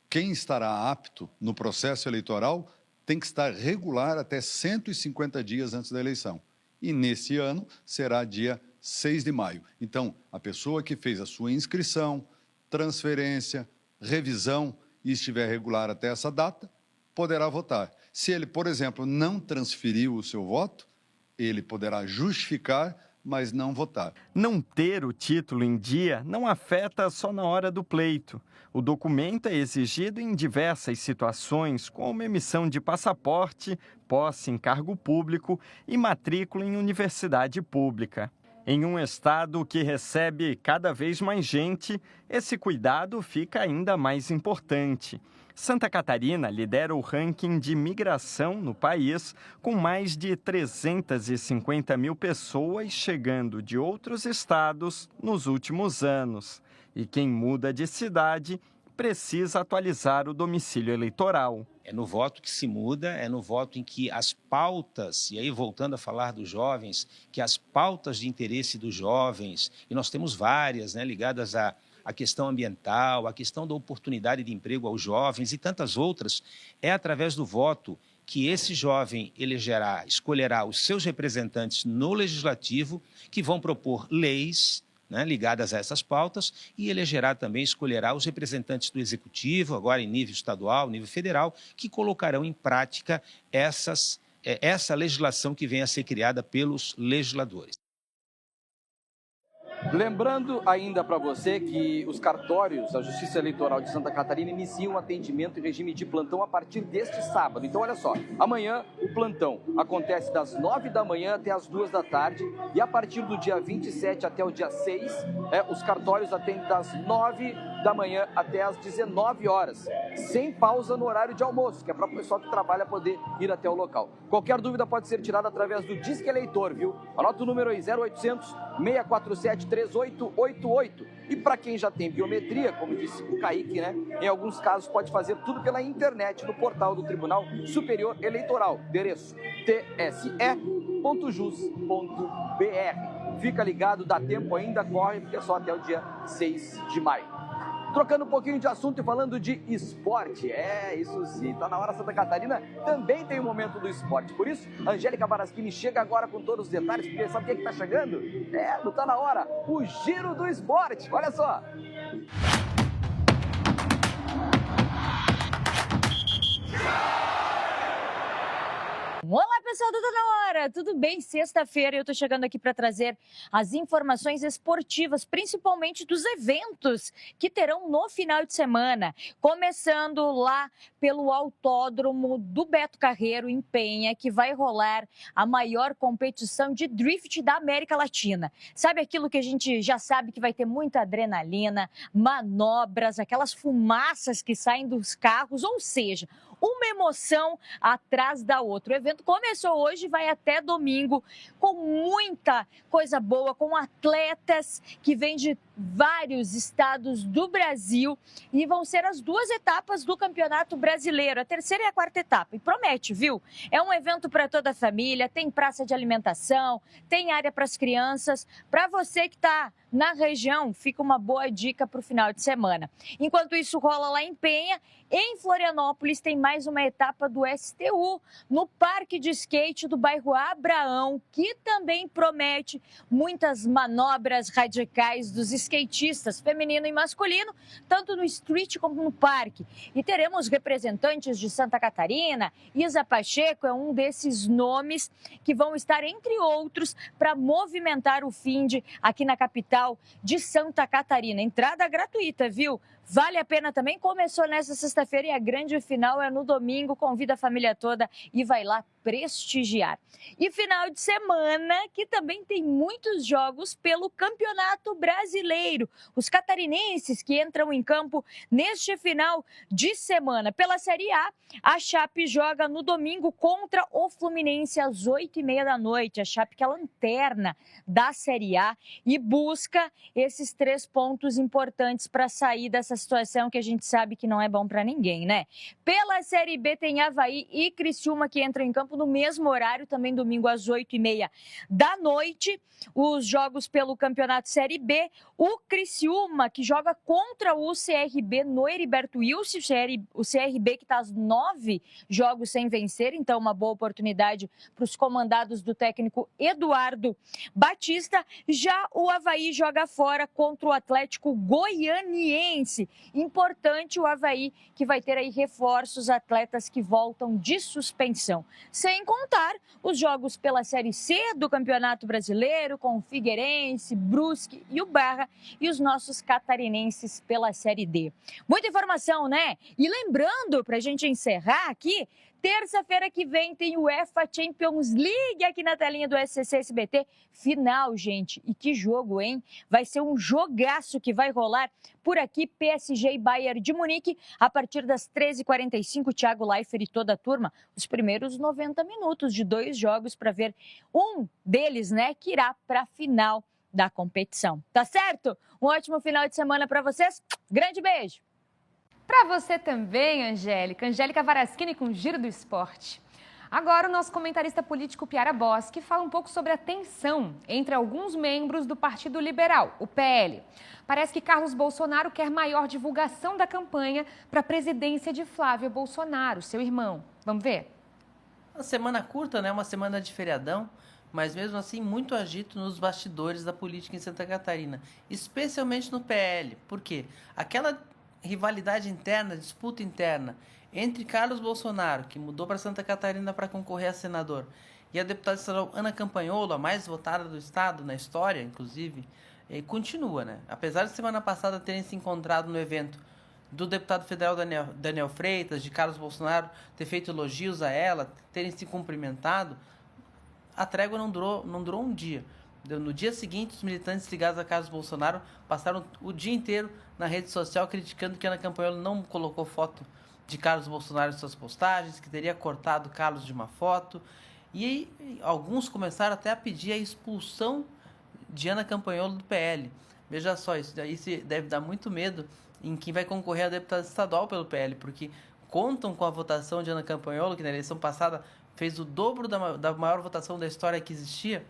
quem estará apto no processo eleitoral tem que estar regular até 150 dias antes da eleição. E nesse ano será dia 6 de maio. Então, a pessoa que fez a sua inscrição, transferência, revisão e estiver regular até essa data, poderá votar. Se ele, por exemplo, não transferiu o seu voto, ele poderá justificar, mas não votar. Não ter o título em dia não afeta só na hora do pleito. O documento é exigido em diversas situações, como emissão de passaporte, posse em cargo público e matrícula em universidade pública. Em um estado que recebe cada vez mais gente, esse cuidado fica ainda mais importante. Santa Catarina lidera o ranking de migração no país, com mais de 350 mil pessoas chegando de outros estados nos últimos anos. E quem muda de cidade precisa atualizar o domicílio eleitoral. É no voto que se muda, é no voto em que as pautas, e aí voltando a falar dos jovens, que as pautas de interesse dos jovens, e nós temos várias, ligadas à questão ambiental, à questão da oportunidade de emprego aos jovens e tantas outras, é através do voto que esse jovem escolherá os seus representantes no legislativo, que vão propor leis ligadas a essas pautas, e escolherá os representantes do executivo, agora em nível estadual, nível federal, que colocarão em prática essa legislação que vem a ser criada pelos legisladores. Lembrando ainda para você que os cartórios da Justiça Eleitoral de Santa Catarina iniciam atendimento em regime de plantão a partir deste sábado. Então, olha só, amanhã o plantão acontece das 9 da manhã até as 2 da tarde e a partir do dia 27 até o dia 6, os cartórios atendem das 9 da manhã até as 19 horas, sem pausa no horário de almoço, que é para o pessoal que trabalha poder ir até o local. Qualquer dúvida pode ser tirada através do Disque Eleitor, viu? Anota o número aí, 0800 647 3888. E para quem já tem biometria, como disse o Kaique, em alguns casos pode fazer tudo pela internet no portal do Tribunal Superior Eleitoral, endereço tse.jus.br. Fica ligado, dá tempo ainda, corre, porque é só até o dia 6 de maio. Trocando um pouquinho de assunto e falando de esporte. Isso sim, tá na hora. Santa Catarina também tem o momento do esporte. Por isso, Angélica Baraschini chega agora com todos os detalhes, porque sabe o que tá chegando? Não tá na hora, o Giro do Esporte. Olha só. pessoal do Tá Na Hora, tudo bem? Sexta-feira eu tô chegando aqui para trazer as informações esportivas, principalmente dos eventos que terão no final de semana. Começando lá pelo Autódromo do Beto Carreiro, em Penha, que vai rolar a maior competição de drift da América Latina. Sabe aquilo que a gente já sabe que vai ter muita adrenalina, manobras, aquelas fumaças que saem dos carros, ou seja, uma emoção atrás da outra. O evento começou hoje e vai até domingo com muita coisa boa, com atletas que vêm de vários estados do Brasil e vão ser as 2 etapas do Campeonato Brasileiro, a terceira e a quarta etapa. E promete, viu? É um evento para toda a família, tem praça de alimentação, tem área para as crianças. Para você que está na região, fica uma boa dica para o final de semana. Enquanto isso rola lá em Penha, em Florianópolis tem mais uma etapa do STU, no Parque de Skate do bairro Abraão, que também promete muitas manobras radicais dos skatistas, feminino e masculino, tanto no street como no parque. E teremos representantes de Santa Catarina, Isa Pacheco é um desses nomes que vão estar, entre outros, para movimentar o finde aqui na capital de Santa Catarina. Entrada gratuita, viu? Vale a pena também. Começou nessa sexta-feira e a grande final é no domingo. Convida a família toda e vai lá prestigiar. E final de semana que também tem muitos jogos pelo Campeonato Brasileiro. Os catarinenses que entram em campo neste final de semana. Pela Série A, a Chape joga no domingo contra o Fluminense às 8h30 da noite. A Chape que é a lanterna da Série A e busca esses 3 pontos importantes para sair dessa situação que a gente sabe que não é bom para ninguém, né? Pela Série B tem Avaí e Criciúma que entram em campo no mesmo horário, também domingo às 8h30 da noite. Os jogos pelo Campeonato Série B, o Criciúma que joga contra o CRB no Heriberto Wilson, o CRB que está aos 9 jogos sem vencer, então uma boa oportunidade para os comandados do técnico Eduardo Batista. Já o Avaí joga fora contra o Atlético Goianiense. Importante o Avaí, que vai ter aí reforços, atletas que voltam de suspensão. Sem contar os jogos pela Série C do Campeonato Brasileiro, com o Figueirense, Brusque e o Barra, e os nossos catarinenses pela Série D. Muita informação, né? E lembrando, para a gente encerrar aqui, terça-feira que vem tem o UEFA Champions League aqui na telinha do SCC SBT. Final, gente. E que jogo, hein? Vai ser um jogaço que vai rolar por aqui, PSG e Bayern de Munique, a partir das 13h45. Thiago Leifert e toda a turma, os primeiros 90 minutos de 2 jogos para ver um deles, né, que irá para a final da competição. Tá certo? Um ótimo final de semana para vocês. Grande beijo! Para você também, Angélica. Angélica Varaschini com o Giro do Esporte. Agora o nosso comentarista político Piara Boschi fala um pouco sobre a tensão entre alguns membros do Partido Liberal, o PL. Parece que Carlos Bolsonaro quer maior divulgação da campanha para a presidência de Flávio Bolsonaro, seu irmão. Vamos ver? Uma semana curta, né? Uma semana de feriadão, mas mesmo assim muito agito nos bastidores da política em Santa Catarina, especialmente no PL. Por quê? Aquela rivalidade interna, disputa interna entre Carlos Bolsonaro, que mudou para Santa Catarina para concorrer a senador, e a deputada estadual Ana Campanholo, a mais votada do estado, na história, inclusive, continua, né? Apesar de semana passada terem se encontrado no evento do deputado federal Daniel Freitas, de Carlos Bolsonaro ter feito elogios a ela, terem se cumprimentado, a trégua não durou um dia. No dia seguinte, os militantes ligados a Carlos Bolsonaro passaram o dia inteiro na rede social criticando que Ana Campanholo não colocou foto de Carlos Bolsonaro em suas postagens, que teria cortado Carlos de uma foto. E aí, alguns começaram até a pedir a expulsão de Ana Campanholo do PL. Veja só, isso daí deve dar muito medo em quem vai concorrer a deputado estadual pelo PL, porque contam com a votação de Ana Campanholo, que na eleição passada fez o dobro da maior votação da história que existia,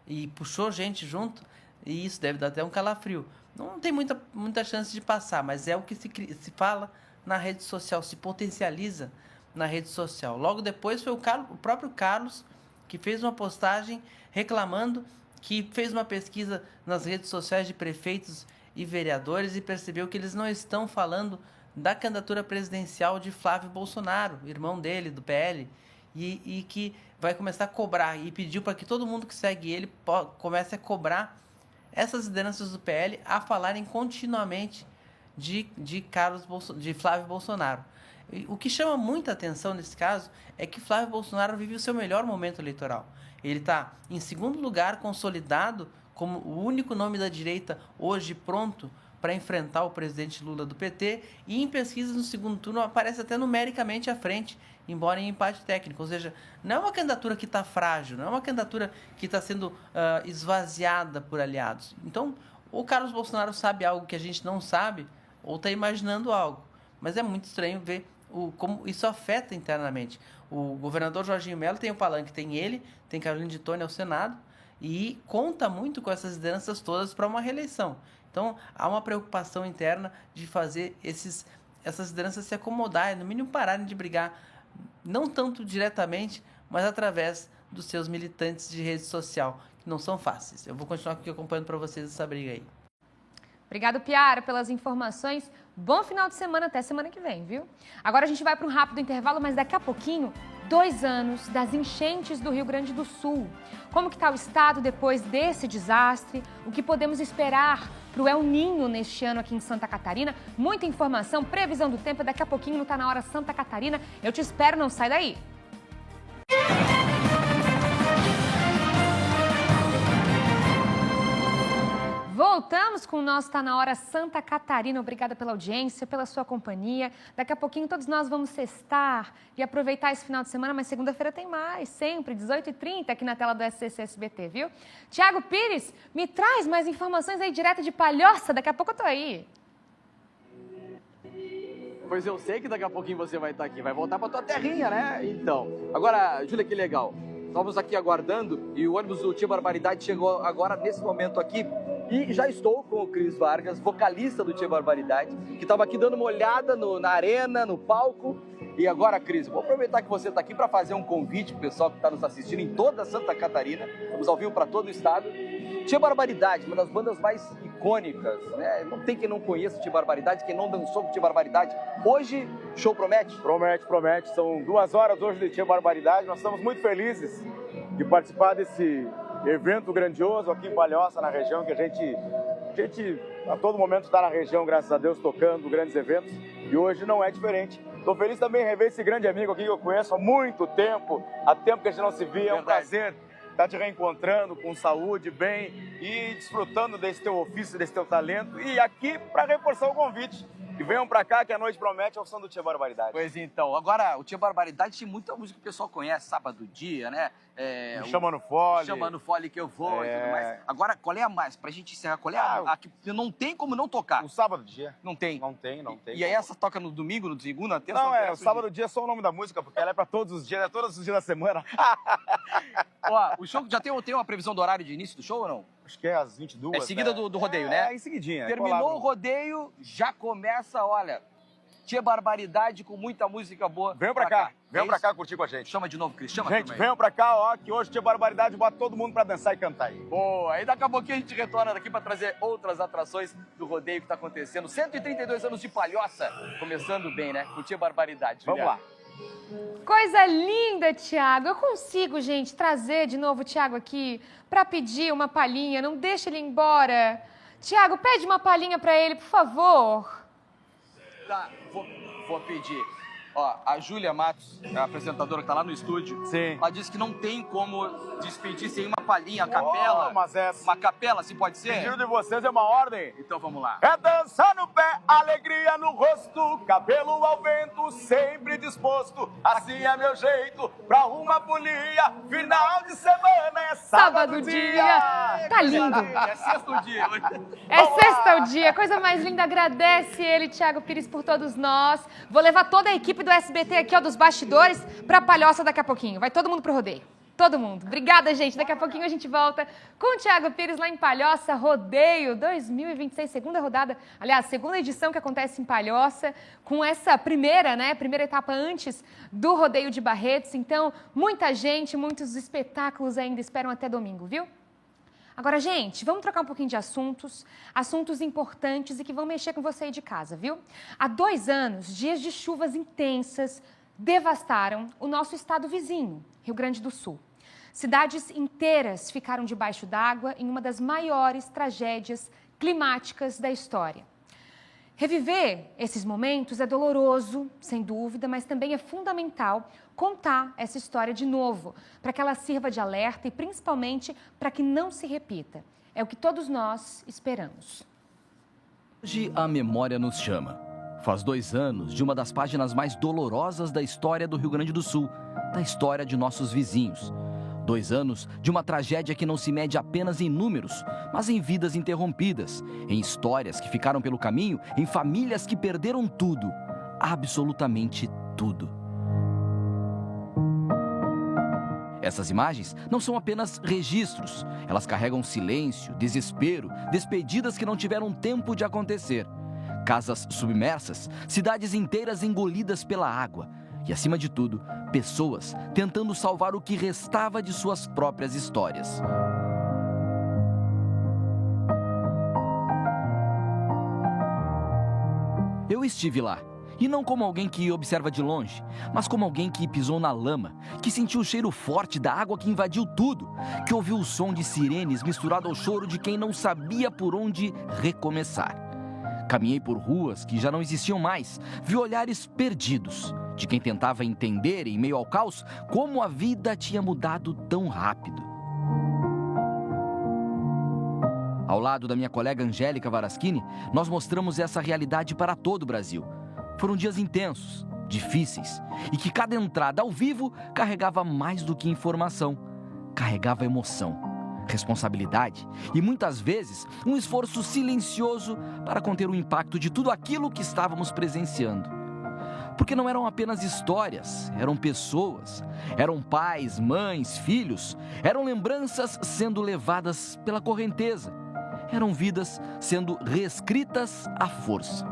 e puxou gente junto, e isso deve dar até um calafrio. Não tem muita chance de passar, mas é o que se fala na rede social, se potencializa na rede social. Logo depois foi o próprio Carlos que fez uma postagem reclamando que fez uma pesquisa nas redes sociais de prefeitos e vereadores e percebeu que eles não estão falando da candidatura presidencial de Flávio Bolsonaro, irmão dele, do PL. e que vai começar a cobrar e pediu para que todo mundo que segue ele comece a cobrar essas lideranças do PL a falarem continuamente de Flávio Bolsonaro. O que chama muita atenção nesse caso é que Flávio Bolsonaro vive o seu melhor momento eleitoral. Ele está em segundo lugar, consolidado como o único nome da direita hoje pronto para enfrentar o presidente Lula do PT, e em pesquisas no segundo turno aparece até numericamente à frente, embora em empate técnico. Ou seja, não é uma candidatura que está frágil, não é uma candidatura que está sendo esvaziada por aliados. Então, o Carlos Bolsonaro sabe algo que a gente não sabe, ou está imaginando algo. Mas é muito estranho ver como isso afeta internamente. O governador Jorginho Melo tem o palanque, tem ele, tem Carolina de Tônia ao Senado, e conta muito com essas lideranças todas para uma reeleição. Então, há uma preocupação interna de fazer essas lideranças se acomodarem, no mínimo pararem de brigar, não tanto diretamente, mas através dos seus militantes de rede social, que não são fáceis. Eu vou continuar aqui acompanhando para vocês essa briga aí. Obrigado, Piara, pelas informações. Bom final de semana, até semana que vem, viu? Agora a gente vai para um rápido intervalo, mas daqui a pouquinho, 2 anos das enchentes do Rio Grande do Sul. Como que está o estado depois desse desastre? O que podemos esperar para o El Niño neste ano aqui em Santa Catarina? Muita informação, previsão do tempo, daqui a pouquinho no Tá Na Hora Santa Catarina. Eu te espero, não sai daí! Voltamos com o nosso Tá Na Hora Santa Catarina. Obrigada pela audiência, pela sua companhia. Daqui a pouquinho todos nós vamos sextar e aproveitar esse final de semana, mas segunda-feira tem mais, sempre, 18h30 aqui na tela do SCC SBT, viu? Tiago Pires, me traz mais informações aí direto de Palhoça, daqui a pouco eu tô aí. Pois eu sei que daqui a pouquinho você vai estar aqui, vai voltar pra tua terrinha, né? Então, agora, Júlia, que legal. Estamos aqui aguardando e o ônibus do Tia Barbaridade chegou agora nesse momento aqui. E já estou com o Cris Vargas, vocalista do Tia Barbaridade, que estava aqui dando uma olhada na arena, no palco. E agora, Cris, vou aproveitar que você está aqui para fazer um convite para o pessoal que está nos assistindo em toda Santa Catarina. Estamos ao vivo para todo o estado. Tia Barbaridade, uma das bandas mais icônicas, né? Não tem quem não conheça o Tia Barbaridade, quem não dançou com o Tia Barbaridade. Hoje, show promete? Promete. São 2 horas hoje de Tia Barbaridade. Nós estamos muito felizes de participar desse evento grandioso aqui em Palhoça, na região, que a gente a todo momento está na região, graças a Deus, tocando grandes eventos. E hoje não é diferente. Estou feliz também em rever esse grande amigo aqui que eu conheço há muito tempo, há tempo que a gente não se via. É um prazer estar te reencontrando com saúde, bem e desfrutando desse teu ofício, desse teu talento. E aqui para reforçar o convite. E venham pra cá que a noite promete ao som do Tia Barbaridade. Pois então, agora o Tia Barbaridade tem muita música que o pessoal conhece, Sábado Dia, né? Me Chama no Fole. Chama no Fole que eu vou e tudo mais. Agora, qual é a mais? Pra gente encerrar, qual é a que não tem como não tocar? O Sábado Dia. Não tem? Não tem. E aí essa toca no domingo, no segunda, na terça? Não, o Sábado Dia é só o nome da música, porque ela é pra todos os dias, todos os dias da semana. Ó, o show já tem uma previsão do horário de início do show ou não? Acho que é às 22. É seguida do rodeio, né? É, em seguidinha. Terminou o rodeio, já começa, olha, Tia Barbaridade com muita música boa. Venham pra cá. Venham pra cá curtir com a gente. Chama de novo, Cris. Chama. Gente, venham pra cá, ó, que hoje Tia Barbaridade bota todo mundo pra dançar e cantar aí. Boa. Aí daqui a pouquinho a gente retorna daqui pra trazer outras atrações do rodeio que tá acontecendo. 132 anos de Palhoça. Começando bem, né? Com Tia Barbaridade. Vamos lá. Coisa linda, Tiago. Eu consigo, gente, trazer de novo o Tiago aqui para pedir uma palhinha. Não deixa ele ir embora. Tiago, pede uma palhinha para ele, por favor. Tá, vou pedir. Ó, a Júlia Matos, a apresentadora que tá lá no estúdio, sim, ela disse que não tem como despedir sem uma palhinha, a capela. Mas essa... Uma capela, assim pode ser? Pedido de vocês é uma ordem. Então vamos lá. É dança no pé, alegria no rosto, cabelo ao vento, sempre disposto. Assim é meu jeito, pra uma folia. Final de semana é sábado dia. Tá lindo. É sexto dia. É sexto dia. Coisa mais linda. Agradece ele, Tiago Pires, por todos nós. Vou levar toda a equipe do SBT aqui, ó, dos bastidores, pra Palhoça daqui a pouquinho. Vai todo mundo pro rodeio. Todo mundo. Obrigada, gente. Daqui a pouquinho a gente volta com o Tiago Pires lá em Palhoça, Rodeio 2026, segunda rodada. Aliás, segunda edição que acontece em Palhoça, com essa primeira, né? Primeira etapa antes do Rodeio de Barretos. Então, muita gente, muitos espetáculos ainda esperam até domingo, viu? Agora, gente, vamos trocar um pouquinho de assuntos importantes e que vão mexer com você aí de casa, viu? Há 2 anos, dias de chuvas intensas devastaram o nosso estado vizinho, Rio Grande do Sul. Cidades inteiras ficaram debaixo d'água em uma das maiores tragédias climáticas da história. Reviver esses momentos é doloroso, sem dúvida, mas também é fundamental contar essa história de novo, para que ela sirva de alerta e principalmente para que não se repita. É o que todos nós esperamos. Hoje a memória nos chama. Faz 2 anos de uma das páginas mais dolorosas da história do Rio Grande do Sul, da história de nossos vizinhos. 2 anos de uma tragédia que não se mede apenas em números, mas em vidas interrompidas, em histórias que ficaram pelo caminho, em famílias que perderam tudo, absolutamente tudo. Essas imagens não são apenas registros, elas carregam silêncio, desespero, despedidas que não tiveram tempo de acontecer. Casas submersas, cidades inteiras engolidas pela água. E, acima de tudo, pessoas tentando salvar o que restava de suas próprias histórias. Eu estive lá, e não como alguém que observa de longe, mas como alguém que pisou na lama, que sentiu o cheiro forte da água que invadiu tudo, que ouviu o som de sirenes misturado ao choro de quem não sabia por onde recomeçar. Caminhei por ruas que já não existiam mais, vi olhares perdidos, de quem tentava entender, em meio ao caos, como a vida tinha mudado tão rápido. Ao lado da minha colega Angélica Varaschini, nós mostramos essa realidade para todo o Brasil. Foram dias intensos, difíceis, e que cada entrada ao vivo carregava mais do que informação, carregava emoção, responsabilidade e, muitas vezes, um esforço silencioso para conter o impacto de tudo aquilo que estávamos presenciando. Porque não eram apenas histórias, eram pessoas, eram pais, mães, filhos, eram lembranças sendo levadas pela correnteza, eram vidas sendo reescritas à força.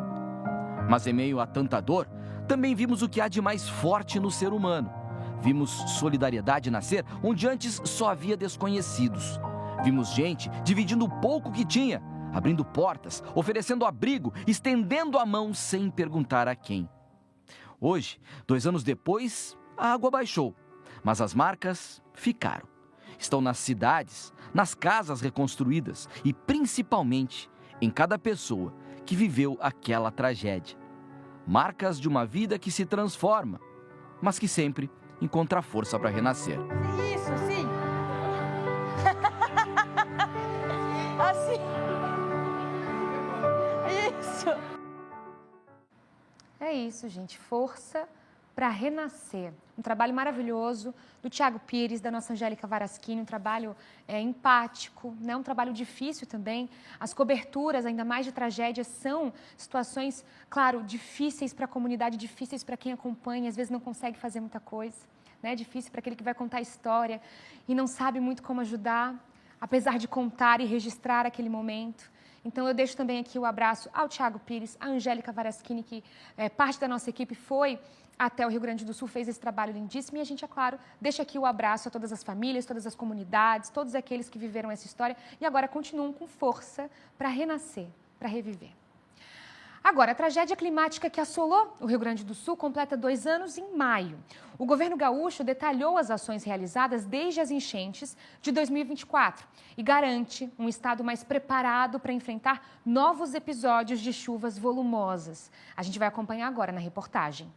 Mas em meio a tanta dor, também vimos o que há de mais forte no ser humano. Vimos solidariedade nascer onde antes só havia desconhecidos. Vimos gente dividindo o pouco que tinha, abrindo portas, oferecendo abrigo, estendendo a mão sem perguntar a quem. Hoje, 2 anos depois, a água baixou, mas as marcas ficaram. Estão nas cidades, nas casas reconstruídas e, principalmente, em cada pessoa que viveu aquela tragédia. Marcas de uma vida que se transforma, mas que sempre encontra força para renascer. Isso, sim. Assim. Isso. É isso, gente. Força para renascer. Um trabalho maravilhoso do Thiago Pires, da nossa Angélica Varaschini, um trabalho empático, né? Um trabalho difícil também. As coberturas, ainda mais de tragédias, são situações, claro, difíceis para a comunidade, difíceis para quem acompanha, às vezes não consegue fazer muita coisa, né? Difícil para aquele que vai contar a história e não sabe muito como ajudar, apesar de contar e registrar aquele momento. Então, eu deixo também aqui o abraço ao Thiago Pires, à Angélica Varaschini, que parte da nossa equipe foi até o Rio Grande do Sul, fez esse trabalho lindíssimo. E a gente, é claro, deixa aqui o abraço a todas as famílias, todas as comunidades, todos aqueles que viveram essa história e agora continuam com força para renascer, para reviver. Agora, a tragédia climática que assolou o Rio Grande do Sul completa 2 anos em maio. O governo gaúcho detalhou as ações realizadas desde as enchentes de 2024 e garante um estado mais preparado para enfrentar novos episódios de chuvas volumosas. A gente vai acompanhar agora na reportagem.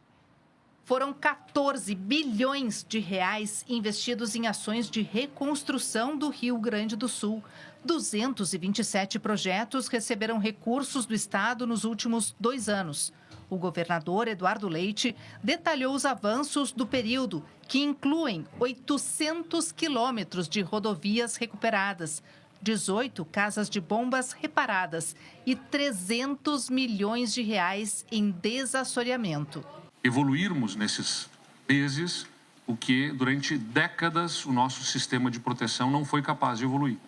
Foram 14 bilhões de reais investidos em ações de reconstrução do Rio Grande do Sul. 227 projetos receberam recursos do Estado nos últimos 2 anos. O governador Eduardo Leite detalhou os avanços do período, que incluem 800 quilômetros de rodovias recuperadas, 18 casas de bombas reparadas e 300 milhões de reais em desassoreamento. Evoluirmos nesses meses o que durante décadas o nosso sistema de proteção não foi capaz de evoluir.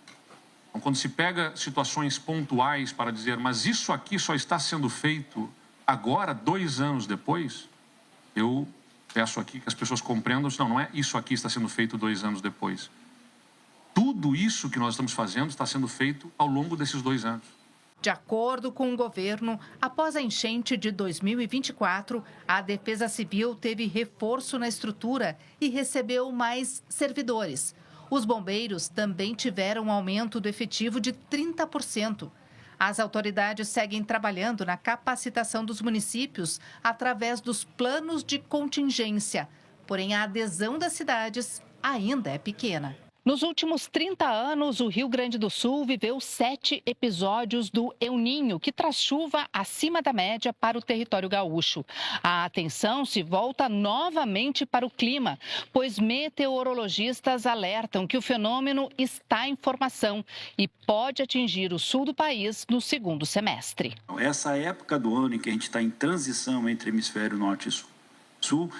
Então, quando se pega situações pontuais para dizer, mas isso aqui só está sendo feito agora, 2 anos depois, eu peço aqui que as pessoas compreendam, não é isso aqui está sendo feito 2 anos depois. Tudo isso que nós estamos fazendo está sendo feito ao longo desses 2 anos. De acordo com o governo, após a enchente de 2024, a Defesa Civil teve reforço na estrutura e recebeu mais servidores. Os bombeiros também tiveram um aumento do efetivo de 30%. As autoridades seguem trabalhando na capacitação dos municípios através dos planos de contingência. Porém, a adesão das cidades ainda é pequena. Nos últimos 30 anos, o Rio Grande do Sul viveu 7 episódios do El Niño, que traz chuva acima da média para o território gaúcho. A atenção se volta novamente para o clima, pois meteorologistas alertam que o fenômeno está em formação e pode atingir o sul do país no segundo semestre. Essa época do ano em que a gente está em transição entre hemisfério norte e sul,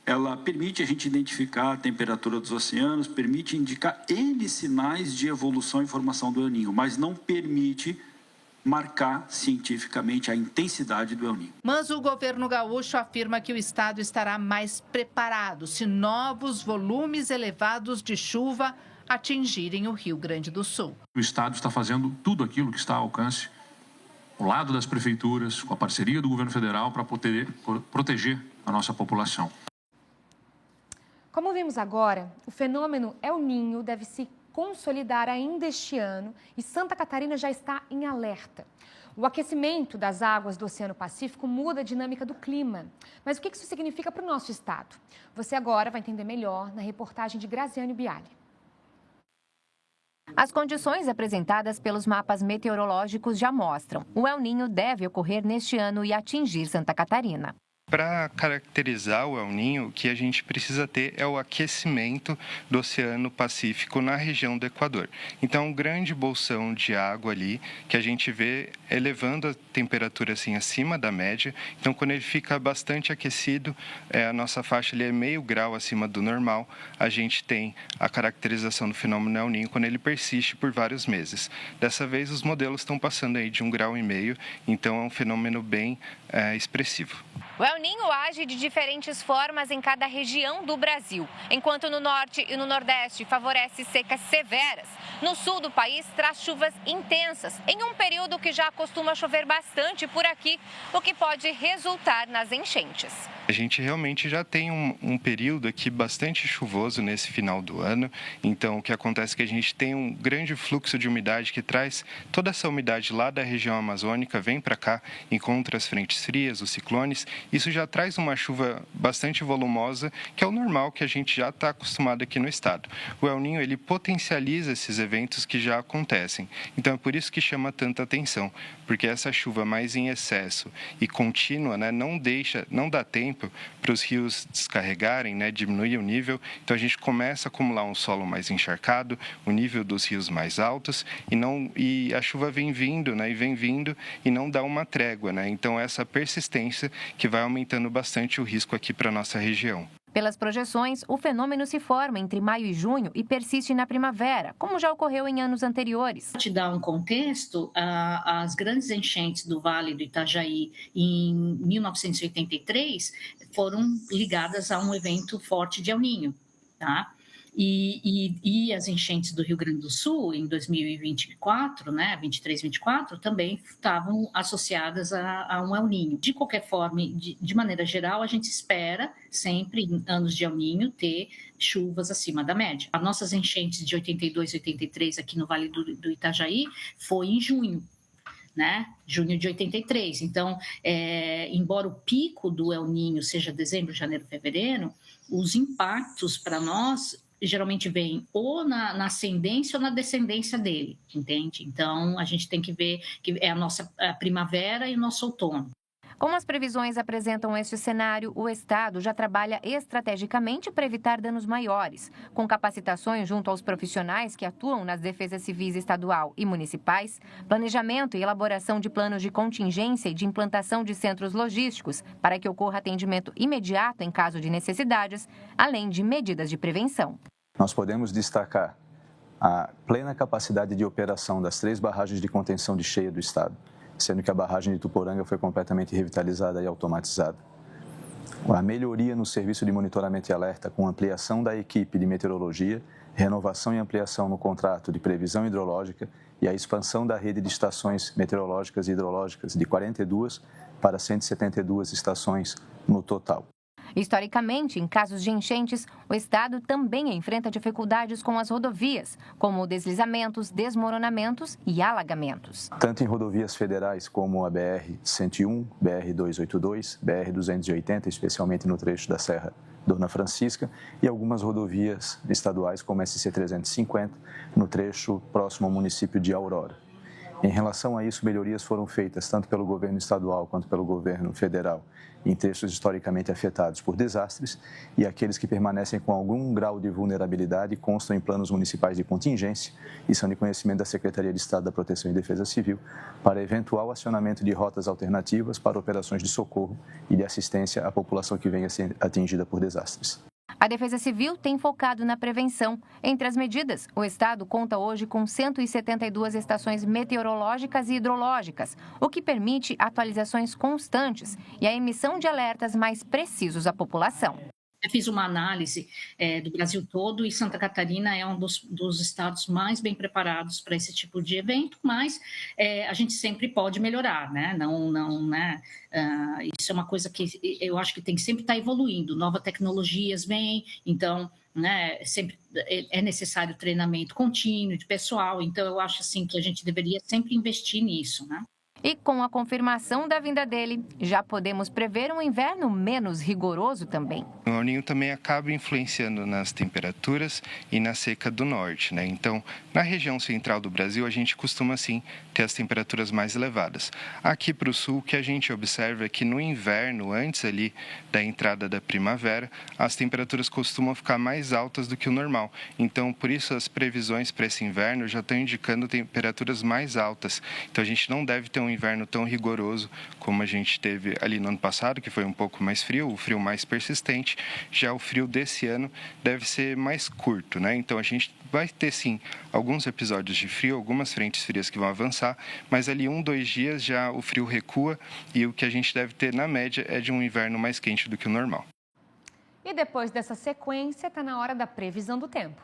ela permite a gente identificar a temperatura dos oceanos, permite indicar N sinais de evolução e formação do El Niño, mas não permite marcar cientificamente a intensidade do El Niño. Mas o governo gaúcho afirma que o estado estará mais preparado se novos volumes elevados de chuva atingirem o Rio Grande do Sul. O estado está fazendo tudo aquilo que está ao alcance, ao lado das prefeituras, com a parceria do governo federal, para proteger a nossa população. Como vimos agora, o fenômeno El Niño deve se consolidar ainda este ano e Santa Catarina já está em alerta. O aquecimento das águas do Oceano Pacífico muda a dinâmica do clima. Mas o que isso significa para o nosso estado? Você agora vai entender melhor na reportagem de Graziane Biali. As condições apresentadas pelos mapas meteorológicos já mostram. O El Niño deve ocorrer neste ano e atingir Santa Catarina. Para caracterizar o El Niño, o que a gente precisa ter é o aquecimento do Oceano Pacífico na região do Equador. Então, um grande bolsão de água ali, que a gente vê elevando a temperatura assim acima da média. Então, quando ele fica bastante aquecido, a nossa faixa ali é meio grau acima do normal, a gente tem a caracterização do fenômeno El Niño quando ele persiste por vários meses. Dessa vez, os modelos estão passando aí de 1,5 grau, então é um fenômeno bem expressivo. O El Niño age de diferentes formas em cada região do Brasil. Enquanto no norte e no nordeste favorece secas severas, no sul do país traz chuvas intensas, em um período que já costuma chover bastante por aqui, o que pode resultar nas enchentes. A gente realmente já tem um período aqui bastante chuvoso nesse final do ano, então o que acontece é que a gente tem um grande fluxo de umidade que traz toda essa umidade lá da região amazônica, vem para cá, encontra as frentes frias, os ciclones. Isso já traz uma chuva bastante volumosa, que é o normal que a gente já está acostumado aqui no estado. O El Niño, ele potencializa esses eventos que já acontecem. Então é por isso que chama tanta atenção, porque essa chuva mais em excesso e contínua, né, não dá tempo para os rios descarregarem, né, diminuir o nível. Então a gente começa a acumular um solo mais encharcado, o nível dos rios mais altos e a chuva vem vindo, né, e não dá uma trégua, né? Então essa persistência que vai aumentando bastante o risco aqui para a nossa região. Pelas projeções, o fenômeno se forma entre maio e junho e persiste na primavera, como já ocorreu em anos anteriores. Para te dar um contexto, as grandes enchentes do Vale do Itajaí em 1983 foram ligadas a um evento forte de El Niño, tá? E as enchentes do Rio Grande do Sul em 2024, né, 23, 24, também estavam associadas a um El Niño. De qualquer forma, de maneira geral, a gente espera sempre, em anos de El Niño, ter chuvas acima da média. As nossas enchentes de 82 e 83 aqui no Vale do Itajaí foi em junho. Né? Junho de 83. Então, embora o pico do El Niño seja dezembro, janeiro, fevereiro, os impactos para nós geralmente vêm ou na ascendência ou na descendência dele, entende? Então, a gente tem que ver que é a nossa primavera e o nosso outono. Como as previsões apresentam este cenário, o Estado já trabalha estrategicamente para evitar danos maiores, com capacitações junto aos profissionais que atuam nas defesas civis estadual e municipais, planejamento e elaboração de planos de contingência e de implantação de centros logísticos para que ocorra atendimento imediato em caso de necessidades, além de medidas de prevenção. Nós podemos destacar a plena capacidade de operação das 3 barragens de contenção de cheia do Estado, sendo que a barragem de Tuporanga foi completamente revitalizada e automatizada. A melhoria no serviço de monitoramento e alerta com ampliação da equipe de meteorologia, renovação e ampliação no contrato de previsão hidrológica e a expansão da rede de estações meteorológicas e hidrológicas de 42 para 172 estações no total. Historicamente, em casos de enchentes, o estado também enfrenta dificuldades com as rodovias, como deslizamentos, desmoronamentos e alagamentos. Tanto em rodovias federais como a BR-101, BR-282, BR-280, especialmente no trecho da Serra Dona Francisca, e algumas rodovias estaduais como a SC-350, no trecho próximo ao município de Aurora. Em relação a isso, melhorias foram feitas tanto pelo governo estadual quanto pelo governo federal em trechos historicamente afetados por desastres, e aqueles que permanecem com algum grau de vulnerabilidade constam em planos municipais de contingência e são de conhecimento da Secretaria de Estado da Proteção e Defesa Civil para eventual acionamento de rotas alternativas para operações de socorro e de assistência à população que venha a ser atingida por desastres. A Defesa Civil tem focado na prevenção. Entre as medidas, o estado conta hoje com 172 estações meteorológicas e hidrológicas, o que permite atualizações constantes e a emissão de alertas mais precisos à população. Eu fiz uma análise do Brasil todo e Santa Catarina é um dos estados mais bem preparados para esse tipo de evento, mas a gente sempre pode melhorar, né? Isso é uma coisa que eu acho que tem que sempre estar evoluindo. Novas tecnologias vêm, então, né, sempre é necessário treinamento contínuo de pessoal. Então, eu acho assim que a gente deveria sempre investir nisso, né? E com a confirmação da vinda dele, já podemos prever um inverno menos rigoroso também. O El Niño também acaba influenciando nas temperaturas e na seca do norte, né? Então, na região central do Brasil, a gente costuma, sim, ter as temperaturas mais elevadas. Aqui para o sul, o que a gente observa é que no inverno, antes ali da entrada da primavera, as temperaturas costumam ficar mais altas do que o normal. Então, por isso, as previsões para esse inverno já estão indicando temperaturas mais altas. Então, a gente não deve ter um inverno tão rigoroso como a gente teve ali no ano passado, que foi um pouco mais frio, o frio mais persistente. Já o frio desse ano deve ser mais curto, né? Então a gente vai ter sim alguns episódios de frio, algumas frentes frias que vão avançar, mas ali 1-2 dias já o frio recua e o que a gente deve ter na média é de um inverno mais quente do que o normal. E depois dessa sequência, está na hora da previsão do tempo.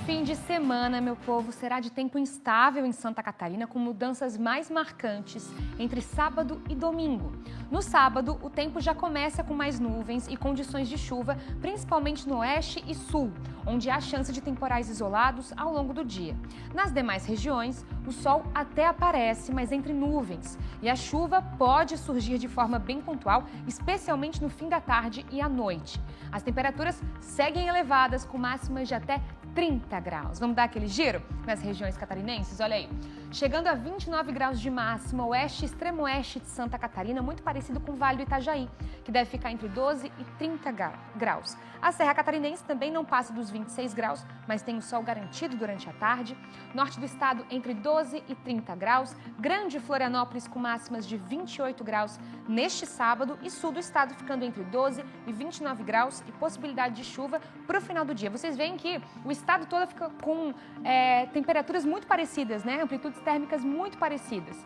Fim de semana, meu povo, será de tempo instável em Santa Catarina, com mudanças mais marcantes entre sábado e domingo. No sábado, o tempo já começa com mais nuvens e condições de chuva, principalmente no oeste e sul, onde há chance de temporais isolados ao longo do dia. Nas demais regiões, o sol até aparece, mas entre nuvens, e a chuva pode surgir de forma bem pontual, especialmente no fim da tarde e à noite. As temperaturas seguem elevadas, com máximas de até 30 graus. Vamos dar aquele giro nas regiões catarinenses? Olha aí. Chegando a 29 graus de máxima, oeste e extremo oeste de Santa Catarina, muito parecido com o Vale do Itajaí, que deve ficar entre 12 e 30 graus. A Serra Catarinense também não passa dos 26 graus, mas tem o sol garantido durante a tarde. Norte do estado entre 12 e 30 graus. Grande Florianópolis com máximas de 28 graus neste sábado e sul do estado ficando entre 12 e 29 graus e possibilidade de chuva para o final do dia. Vocês veem que o estado todo fica com temperaturas muito parecidas, né? Amplitudes térmicas muito parecidas.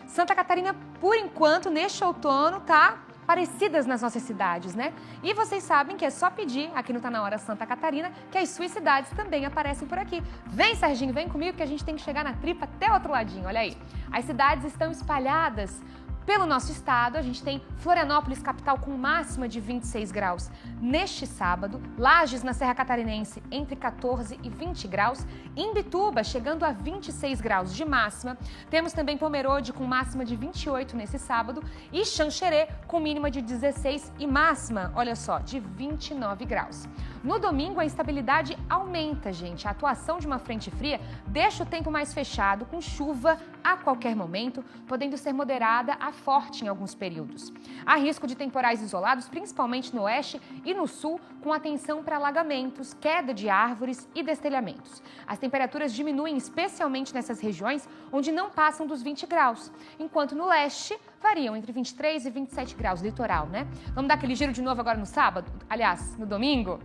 Santa Catarina, por enquanto, neste outono, tá parecidas nas nossas cidades, né? E vocês sabem que é só pedir, aqui no Tá Na Hora Santa Catarina, que as suas cidades também aparecem por aqui. Vem, Serginho, vem comigo que a gente tem que chegar na tripa até o outro ladinho, olha aí. As cidades estão espalhadas pelo nosso estado. A gente tem Florianópolis, capital, com máxima de 26 graus neste sábado. Lages, na Serra Catarinense, entre 14 e 20 graus. Imbituba, chegando a 26 graus de máxima. Temos também Pomerode, com máxima de 28 nesse sábado. E Xanxerê, com mínima de 16 e máxima, olha só, de 29 graus. No domingo, a instabilidade aumenta, gente. A atuação de uma frente fria deixa o tempo mais fechado, com chuva a qualquer momento, podendo ser moderada a forte em alguns períodos. Há risco de temporais isolados, principalmente no oeste e no sul, com atenção para alagamentos, queda de árvores e destelhamentos. As temperaturas diminuem especialmente nessas regiões onde não passam dos 20 graus, enquanto no leste variam entre 23 e 27 graus, litoral, né? Vamos dar aquele giro de novo agora no sábado? Aliás, no domingo?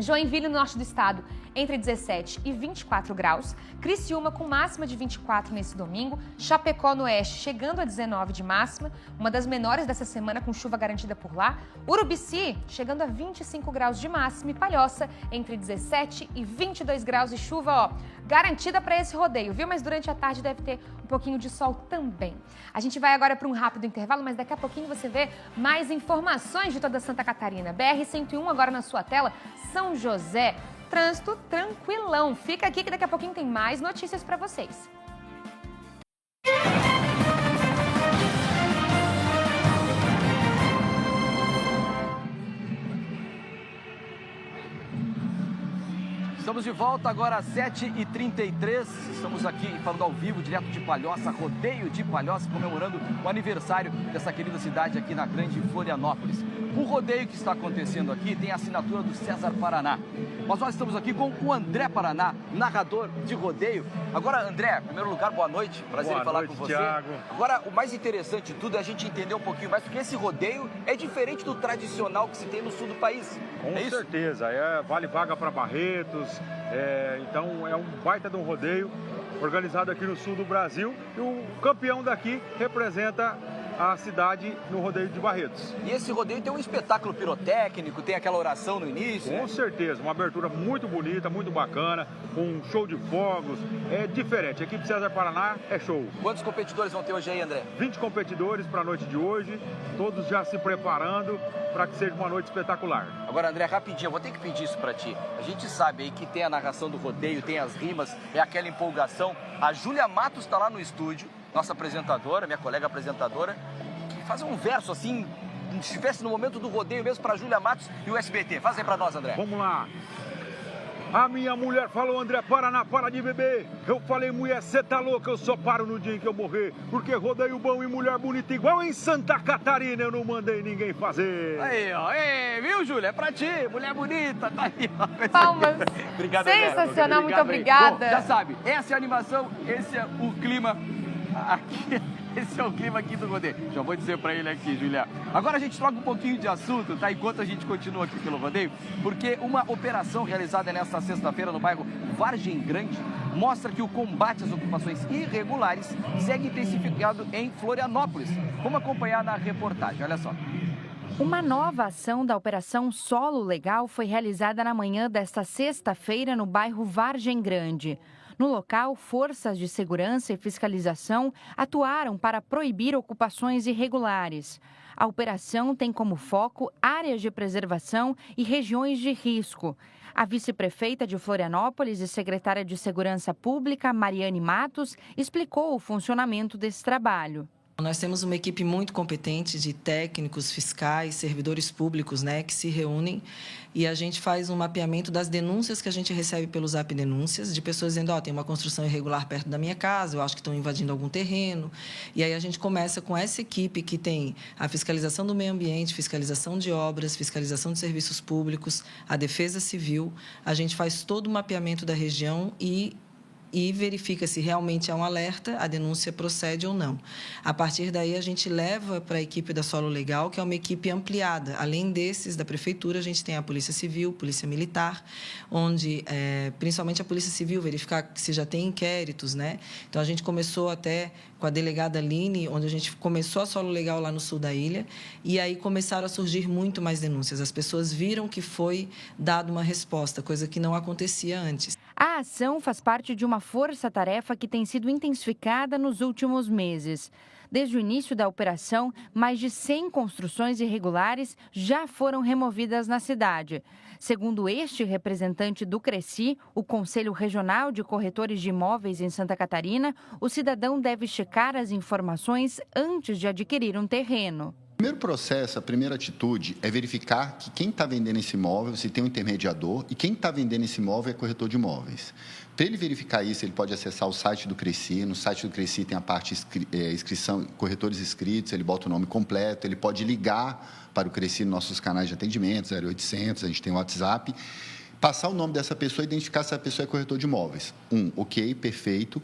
Joinville, no norte do estado, entre 17 e 24 graus. Criciúma, com máxima de 24 nesse domingo. Chapecó, no oeste, chegando a 19 de máxima, uma das menores dessa semana, com chuva garantida por lá. Urubici, chegando a 25 graus de máxima. E Palhoça, entre 17 e 22 graus de chuva, garantida para esse rodeio, viu? Mas durante a tarde deve ter um pouquinho de sol também. A gente vai agora para um rápido intervalo, mas daqui a pouquinho você vê mais informações de toda Santa Catarina. BR-101 agora na sua tela, São José, trânsito tranquilão. Fica aqui que daqui a pouquinho tem mais notícias para vocês. Estamos de volta agora às 7h33. Estamos aqui falando ao vivo, direto de Palhoça, rodeio de Palhoça, comemorando o aniversário dessa querida cidade aqui na grande Florianópolis. O rodeio que está acontecendo aqui tem a assinatura do César Paraná. Mas nós estamos aqui com o André Paraná, narrador de rodeio. Agora, André, em primeiro lugar, boa noite. Prazer em falar com você. Thiago. Agora, o mais interessante de tudo é a gente entender um pouquinho mais, porque esse rodeio é diferente do tradicional que se tem no sul do país. Com certeza. Vale vaga para Barretos. Então, é um baita de um rodeio organizado aqui no sul do Brasil. E o campeão daqui representa a cidade no rodeio de Barretos. E esse rodeio tem um espetáculo pirotécnico, tem aquela oração no início, Com certeza, uma abertura muito bonita, muito bacana, com um show de fogos, é diferente. A equipe César Paraná é show. Quantos competidores vão ter hoje aí, André? 20 competidores para a noite de hoje, todos já se preparando para que seja uma noite espetacular. Agora, André, rapidinho, eu vou ter que pedir isso para ti. A gente sabe aí que tem a narração do rodeio, tem as rimas, é aquela empolgação. A Júlia Matos está lá no estúdio, nossa apresentadora, minha colega apresentadora, que faz um verso assim, se estivesse no momento do rodeio mesmo para Júlia Matos e o SBT. Faz aí para nós, André. Vamos lá. A minha mulher falou, André Paraná, para de beber. Eu falei, mulher, cê tá louca, eu só paro no dia em que eu morrer. Porque rodeio bom e mulher bonita igual em Santa Catarina eu não mandei ninguém fazer. Aí, ó, viu, Júlia? É pra ti, mulher bonita, tá aí, ó. Palmas. Obrigado, sensacional, André. muito obrigada. Bom, já sabe, essa é a animação, esse é o clima aqui. Esse é o clima aqui do rodeio. Já vou dizer pra ele aqui, Julia. Agora a gente troca um pouquinho de assunto, tá? Enquanto a gente continua aqui pelo rodeio, porque uma operação realizada nesta sexta-feira no bairro Vargem Grande mostra que o combate às ocupações irregulares segue intensificado em Florianópolis. Vamos acompanhar na reportagem, olha só. Uma nova ação da Operação Solo Legal foi realizada na manhã desta sexta-feira no bairro Vargem Grande. No local, forças de segurança e fiscalização atuaram para proibir ocupações irregulares. A operação tem como foco áreas de preservação e regiões de risco. A vice-prefeita de Florianópolis e secretária de Segurança Pública, Mariane Matos, explicou o funcionamento desse trabalho. Nós temos uma equipe muito competente de técnicos, fiscais, servidores públicos, que se reúnem e a gente faz um mapeamento das denúncias que a gente recebe pelo Zap Denúncias, de pessoas dizendo, tem uma construção irregular perto da minha casa, eu acho que estão invadindo algum terreno. E aí a gente começa com essa equipe que tem a fiscalização do meio ambiente, fiscalização de obras, fiscalização de serviços públicos, a defesa civil. A gente faz todo o mapeamento da região e verifica se realmente há um alerta, a denúncia procede ou não. A partir daí, a gente leva para a equipe da Solo Legal, que é uma equipe ampliada. Além desses, da Prefeitura, a gente tem a Polícia Civil, Polícia Militar, onde, principalmente a Polícia Civil, verificar se já tem inquéritos, Então, a gente começou até com a delegada Aline, onde a gente começou a Solo Legal lá no sul da ilha, e aí começaram a surgir muito mais denúncias. As pessoas viram que foi dada uma resposta, coisa que não acontecia antes. A ação faz parte de uma força-tarefa que tem sido intensificada nos últimos meses. Desde o início da operação, mais de 100 construções irregulares já foram removidas na cidade. Segundo este representante do CRECI, o Conselho Regional de Corretores de Imóveis em Santa Catarina, o cidadão deve checar as informações antes de adquirir um terreno. O primeiro processo, a primeira atitude é verificar que quem está vendendo esse imóvel, se tem um intermediador, e quem está vendendo esse imóvel é corretor de imóveis. Para ele verificar isso, ele pode acessar o site do CRECI. No site do CRECI tem a parte inscrição, corretores inscritos, ele bota o nome completo, ele pode ligar para o CRECI nos nossos canais de atendimento, 0800, a gente tem o WhatsApp, passar o nome dessa pessoa e identificar se a pessoa é corretor de imóveis. Ok, perfeito.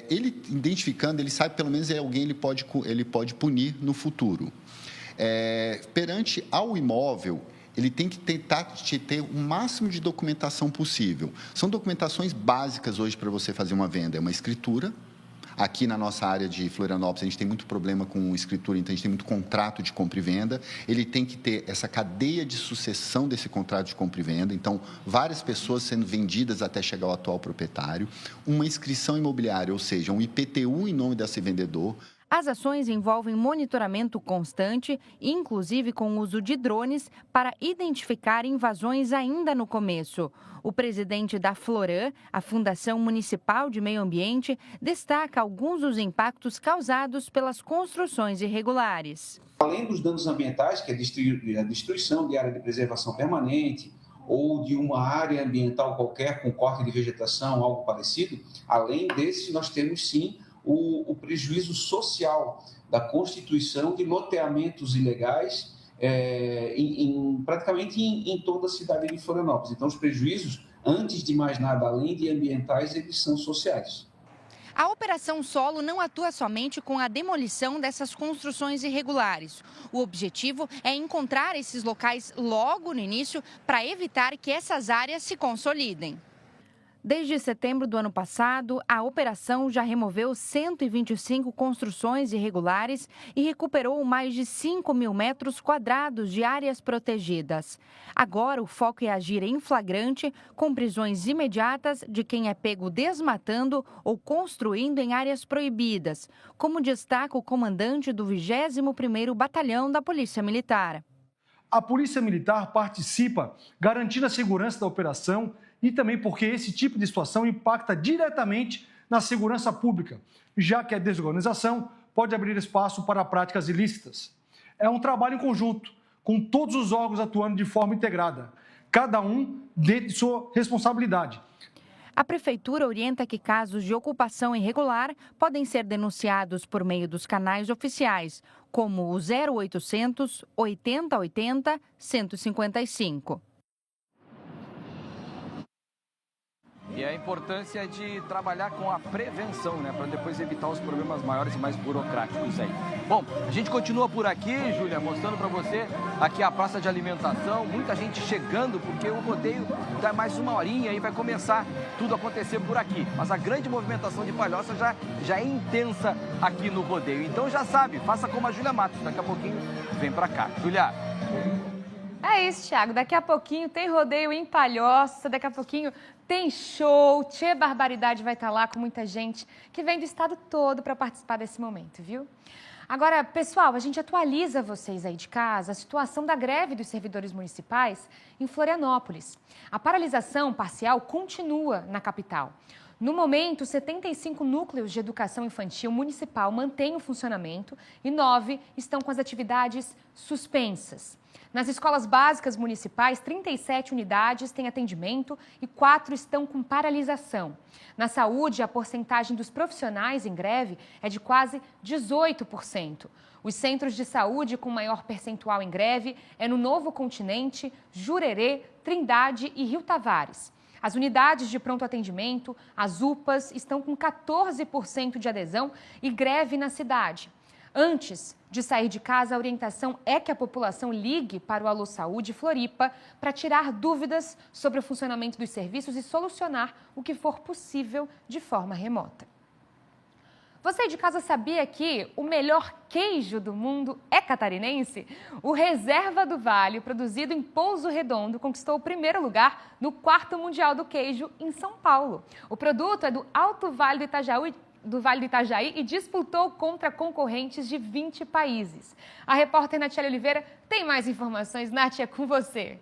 Ele identificando, ele sabe pelo menos é alguém ele pode punir no futuro. Perante ao imóvel, ele tem que tentar ter o máximo de documentação possível. São documentações básicas hoje para você fazer uma venda. É uma escritura. Aqui na nossa área de Florianópolis, a gente tem muito problema com escritura, então a gente tem muito contrato de compra e venda. Ele tem que ter essa cadeia de sucessão desse contrato de compra e venda, então várias pessoas sendo vendidas até chegar ao atual proprietário. Uma inscrição imobiliária, ou seja, um IPTU em nome desse vendedor. As ações envolvem monitoramento constante, inclusive com o uso de drones, para identificar invasões ainda no começo. O presidente da Floran, a Fundação Municipal de Meio Ambiente, destaca alguns dos impactos causados pelas construções irregulares. Além dos danos ambientais, que é a destruição de área de preservação permanente, ou de uma área ambiental qualquer com corte de vegetação, algo parecido, além desse, nós temos sim o prejuízo social da constituição de loteamentos ilegais praticamente em toda a cidade de Florianópolis. Então, os prejuízos, antes de mais nada, além de ambientais, eles são sociais. A Operação Solo não atua somente com a demolição dessas construções irregulares. O objetivo é encontrar esses locais logo no início para evitar que essas áreas se consolidem. Desde setembro do ano passado, a operação já removeu 125 construções irregulares e recuperou mais de 5 mil metros quadrados de áreas protegidas. Agora, o foco é agir em flagrante, com prisões imediatas de quem é pego desmatando ou construindo em áreas proibidas, como destaca o comandante do 21º Batalhão da Polícia Militar. A Polícia Militar participa, garantindo a segurança da operação e também porque esse tipo de situação impacta diretamente na segurança pública, já que a desorganização pode abrir espaço para práticas ilícitas. É um trabalho em conjunto, com todos os órgãos atuando de forma integrada, cada um dentro de sua responsabilidade. A Prefeitura orienta que casos de ocupação irregular podem ser denunciados por meio dos canais oficiais, como o 0800 8080 155. E a importância de trabalhar com a prevenção, né? Para depois evitar os problemas maiores e mais burocráticos aí. Bom, a gente continua por aqui, Júlia, mostrando para você aqui a praça de alimentação. Muita gente chegando, porque o rodeio dá mais uma horinha e vai começar tudo a acontecer por aqui. Mas a grande movimentação de Palhoça já é intensa aqui no rodeio. Então já sabe, faça como a Júlia Matos. Daqui a pouquinho vem para cá. Júlia. É isso, Thiago. Daqui a pouquinho tem rodeio em Palhoça, daqui a pouquinho tem show. Tchê Barbaridade vai estar lá com muita gente que vem do estado todo para participar desse momento, viu? Agora, pessoal, a gente atualiza vocês aí de casa a situação da greve dos servidores municipais em Florianópolis. A paralisação parcial continua na capital. No momento, 75 núcleos de educação infantil municipal mantêm o funcionamento e 9 estão com as atividades suspensas. Nas escolas básicas municipais, 37 unidades têm atendimento e 4 estão com paralisação. Na saúde, a porcentagem dos profissionais em greve é de quase 18%. Os centros de saúde com maior percentual em greve é no Novo Continente, Jurerê, Trindade e Rio Tavares. As unidades de pronto atendimento, as UPAs, estão com 14% de adesão e greve na cidade. Antes de sair de casa, a orientação é que a população ligue para o Alô Saúde Floripa para tirar dúvidas sobre o funcionamento dos serviços e solucionar o que for possível de forma remota. Você de casa sabia que o melhor queijo do mundo é catarinense? O Reserva do Vale, produzido em Pouso Redondo, conquistou o primeiro lugar no 4º Mundial do Queijo em São Paulo. O produto é do Alto Vale do Itajaí e disputou contra concorrentes de 20 países. A repórter Natiele Oliveira tem mais informações. Nath, é com você.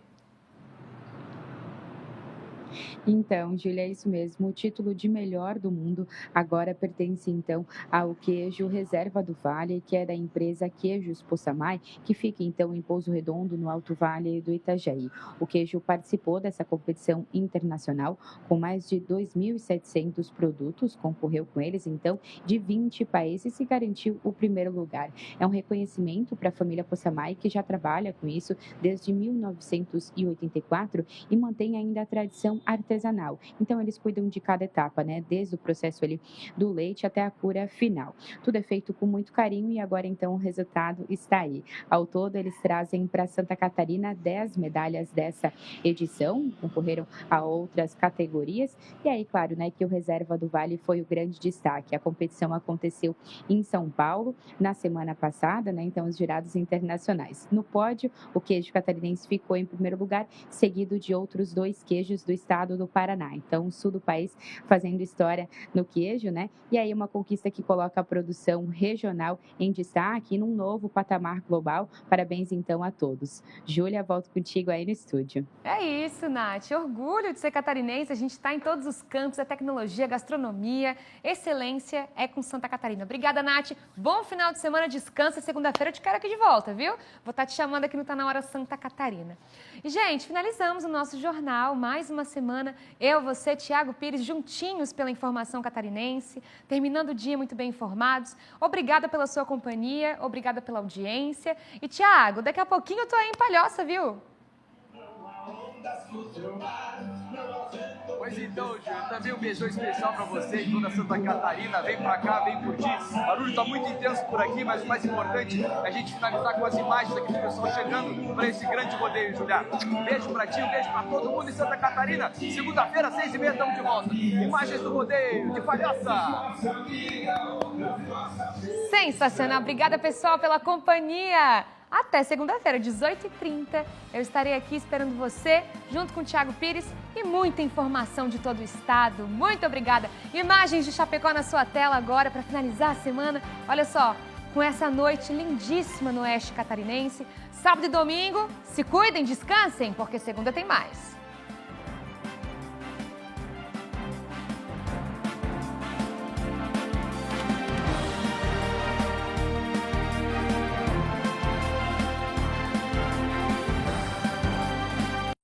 Então, Júlia, é isso mesmo. O título de melhor do mundo agora pertence, então, ao queijo Reserva do Vale, que é da empresa Queijos Possamay, que fica, então, em Pouso Redondo, no Alto Vale do Itajaí. O queijo participou dessa competição internacional com mais de 2.700 produtos, concorreu com eles, então, de 20 países e garantiu o primeiro lugar. É um reconhecimento para a família Possamay, que já trabalha com isso desde 1984 e mantém ainda a tradição artesanal. Então, eles cuidam de cada etapa, né? Desde o processo ali do leite até a cura final. Tudo é feito com muito carinho e agora, então, o resultado está aí. Ao todo, eles trazem para Santa Catarina 10 medalhas dessa edição, concorreram a outras categorias. E aí, claro, né, que o Reserva do Vale foi o grande destaque. A competição aconteceu em São Paulo na semana passada, né? Então, os jurados internacionais. No pódio, o queijo catarinense ficou em primeiro lugar, seguido de outros 2 queijos do estado do Paraná. Então, o sul do país fazendo história no queijo, né? E aí, uma conquista que coloca a produção regional em destaque e num novo patamar global. Parabéns, então, a todos. Júlia, volto contigo aí no estúdio. É isso, Nath. Orgulho de ser catarinense. A gente está em todos os campos, a tecnologia, a gastronomia. Excelência é com Santa Catarina. Obrigada, Nath. Bom final de semana, descansa. Segunda-feira eu te quero aqui de volta, viu? Vou estar te chamando aqui no Tá Na Hora Santa Catarina. E, gente, finalizamos o nosso jornal. Mais uma semana. Eu, você, Thiago Pires, juntinhos pela informação catarinense. Terminando o dia muito bem informados. Obrigada pela sua companhia. Obrigada pela audiência. E, Thiago, daqui a pouquinho eu tô aí em Palhoça, viu? Pois então, Júlio, também um beijão especial pra você e toda Santa Catarina. Vem pra cá, vem curtir. O barulho tá muito intenso por aqui, mas o mais importante é a gente finalizar com as imagens aqui do pessoal chegando pra esse grande rodeio, Julia. Um beijo pra ti, um beijo pra todo mundo em Santa Catarina. Segunda-feira, 6h30, estamos de volta. Imagens do rodeio de Palhoça. Sensacional. Obrigada, pessoal, pela companhia. Até segunda-feira, 18h30. Eu estarei aqui esperando você, junto com o Thiago Pires e muita informação de todo o estado. Muito obrigada. Imagens de Chapecó na sua tela agora para finalizar a semana. Olha só, com essa noite lindíssima no oeste catarinense. Sábado e domingo, se cuidem, descansem, porque segunda tem mais.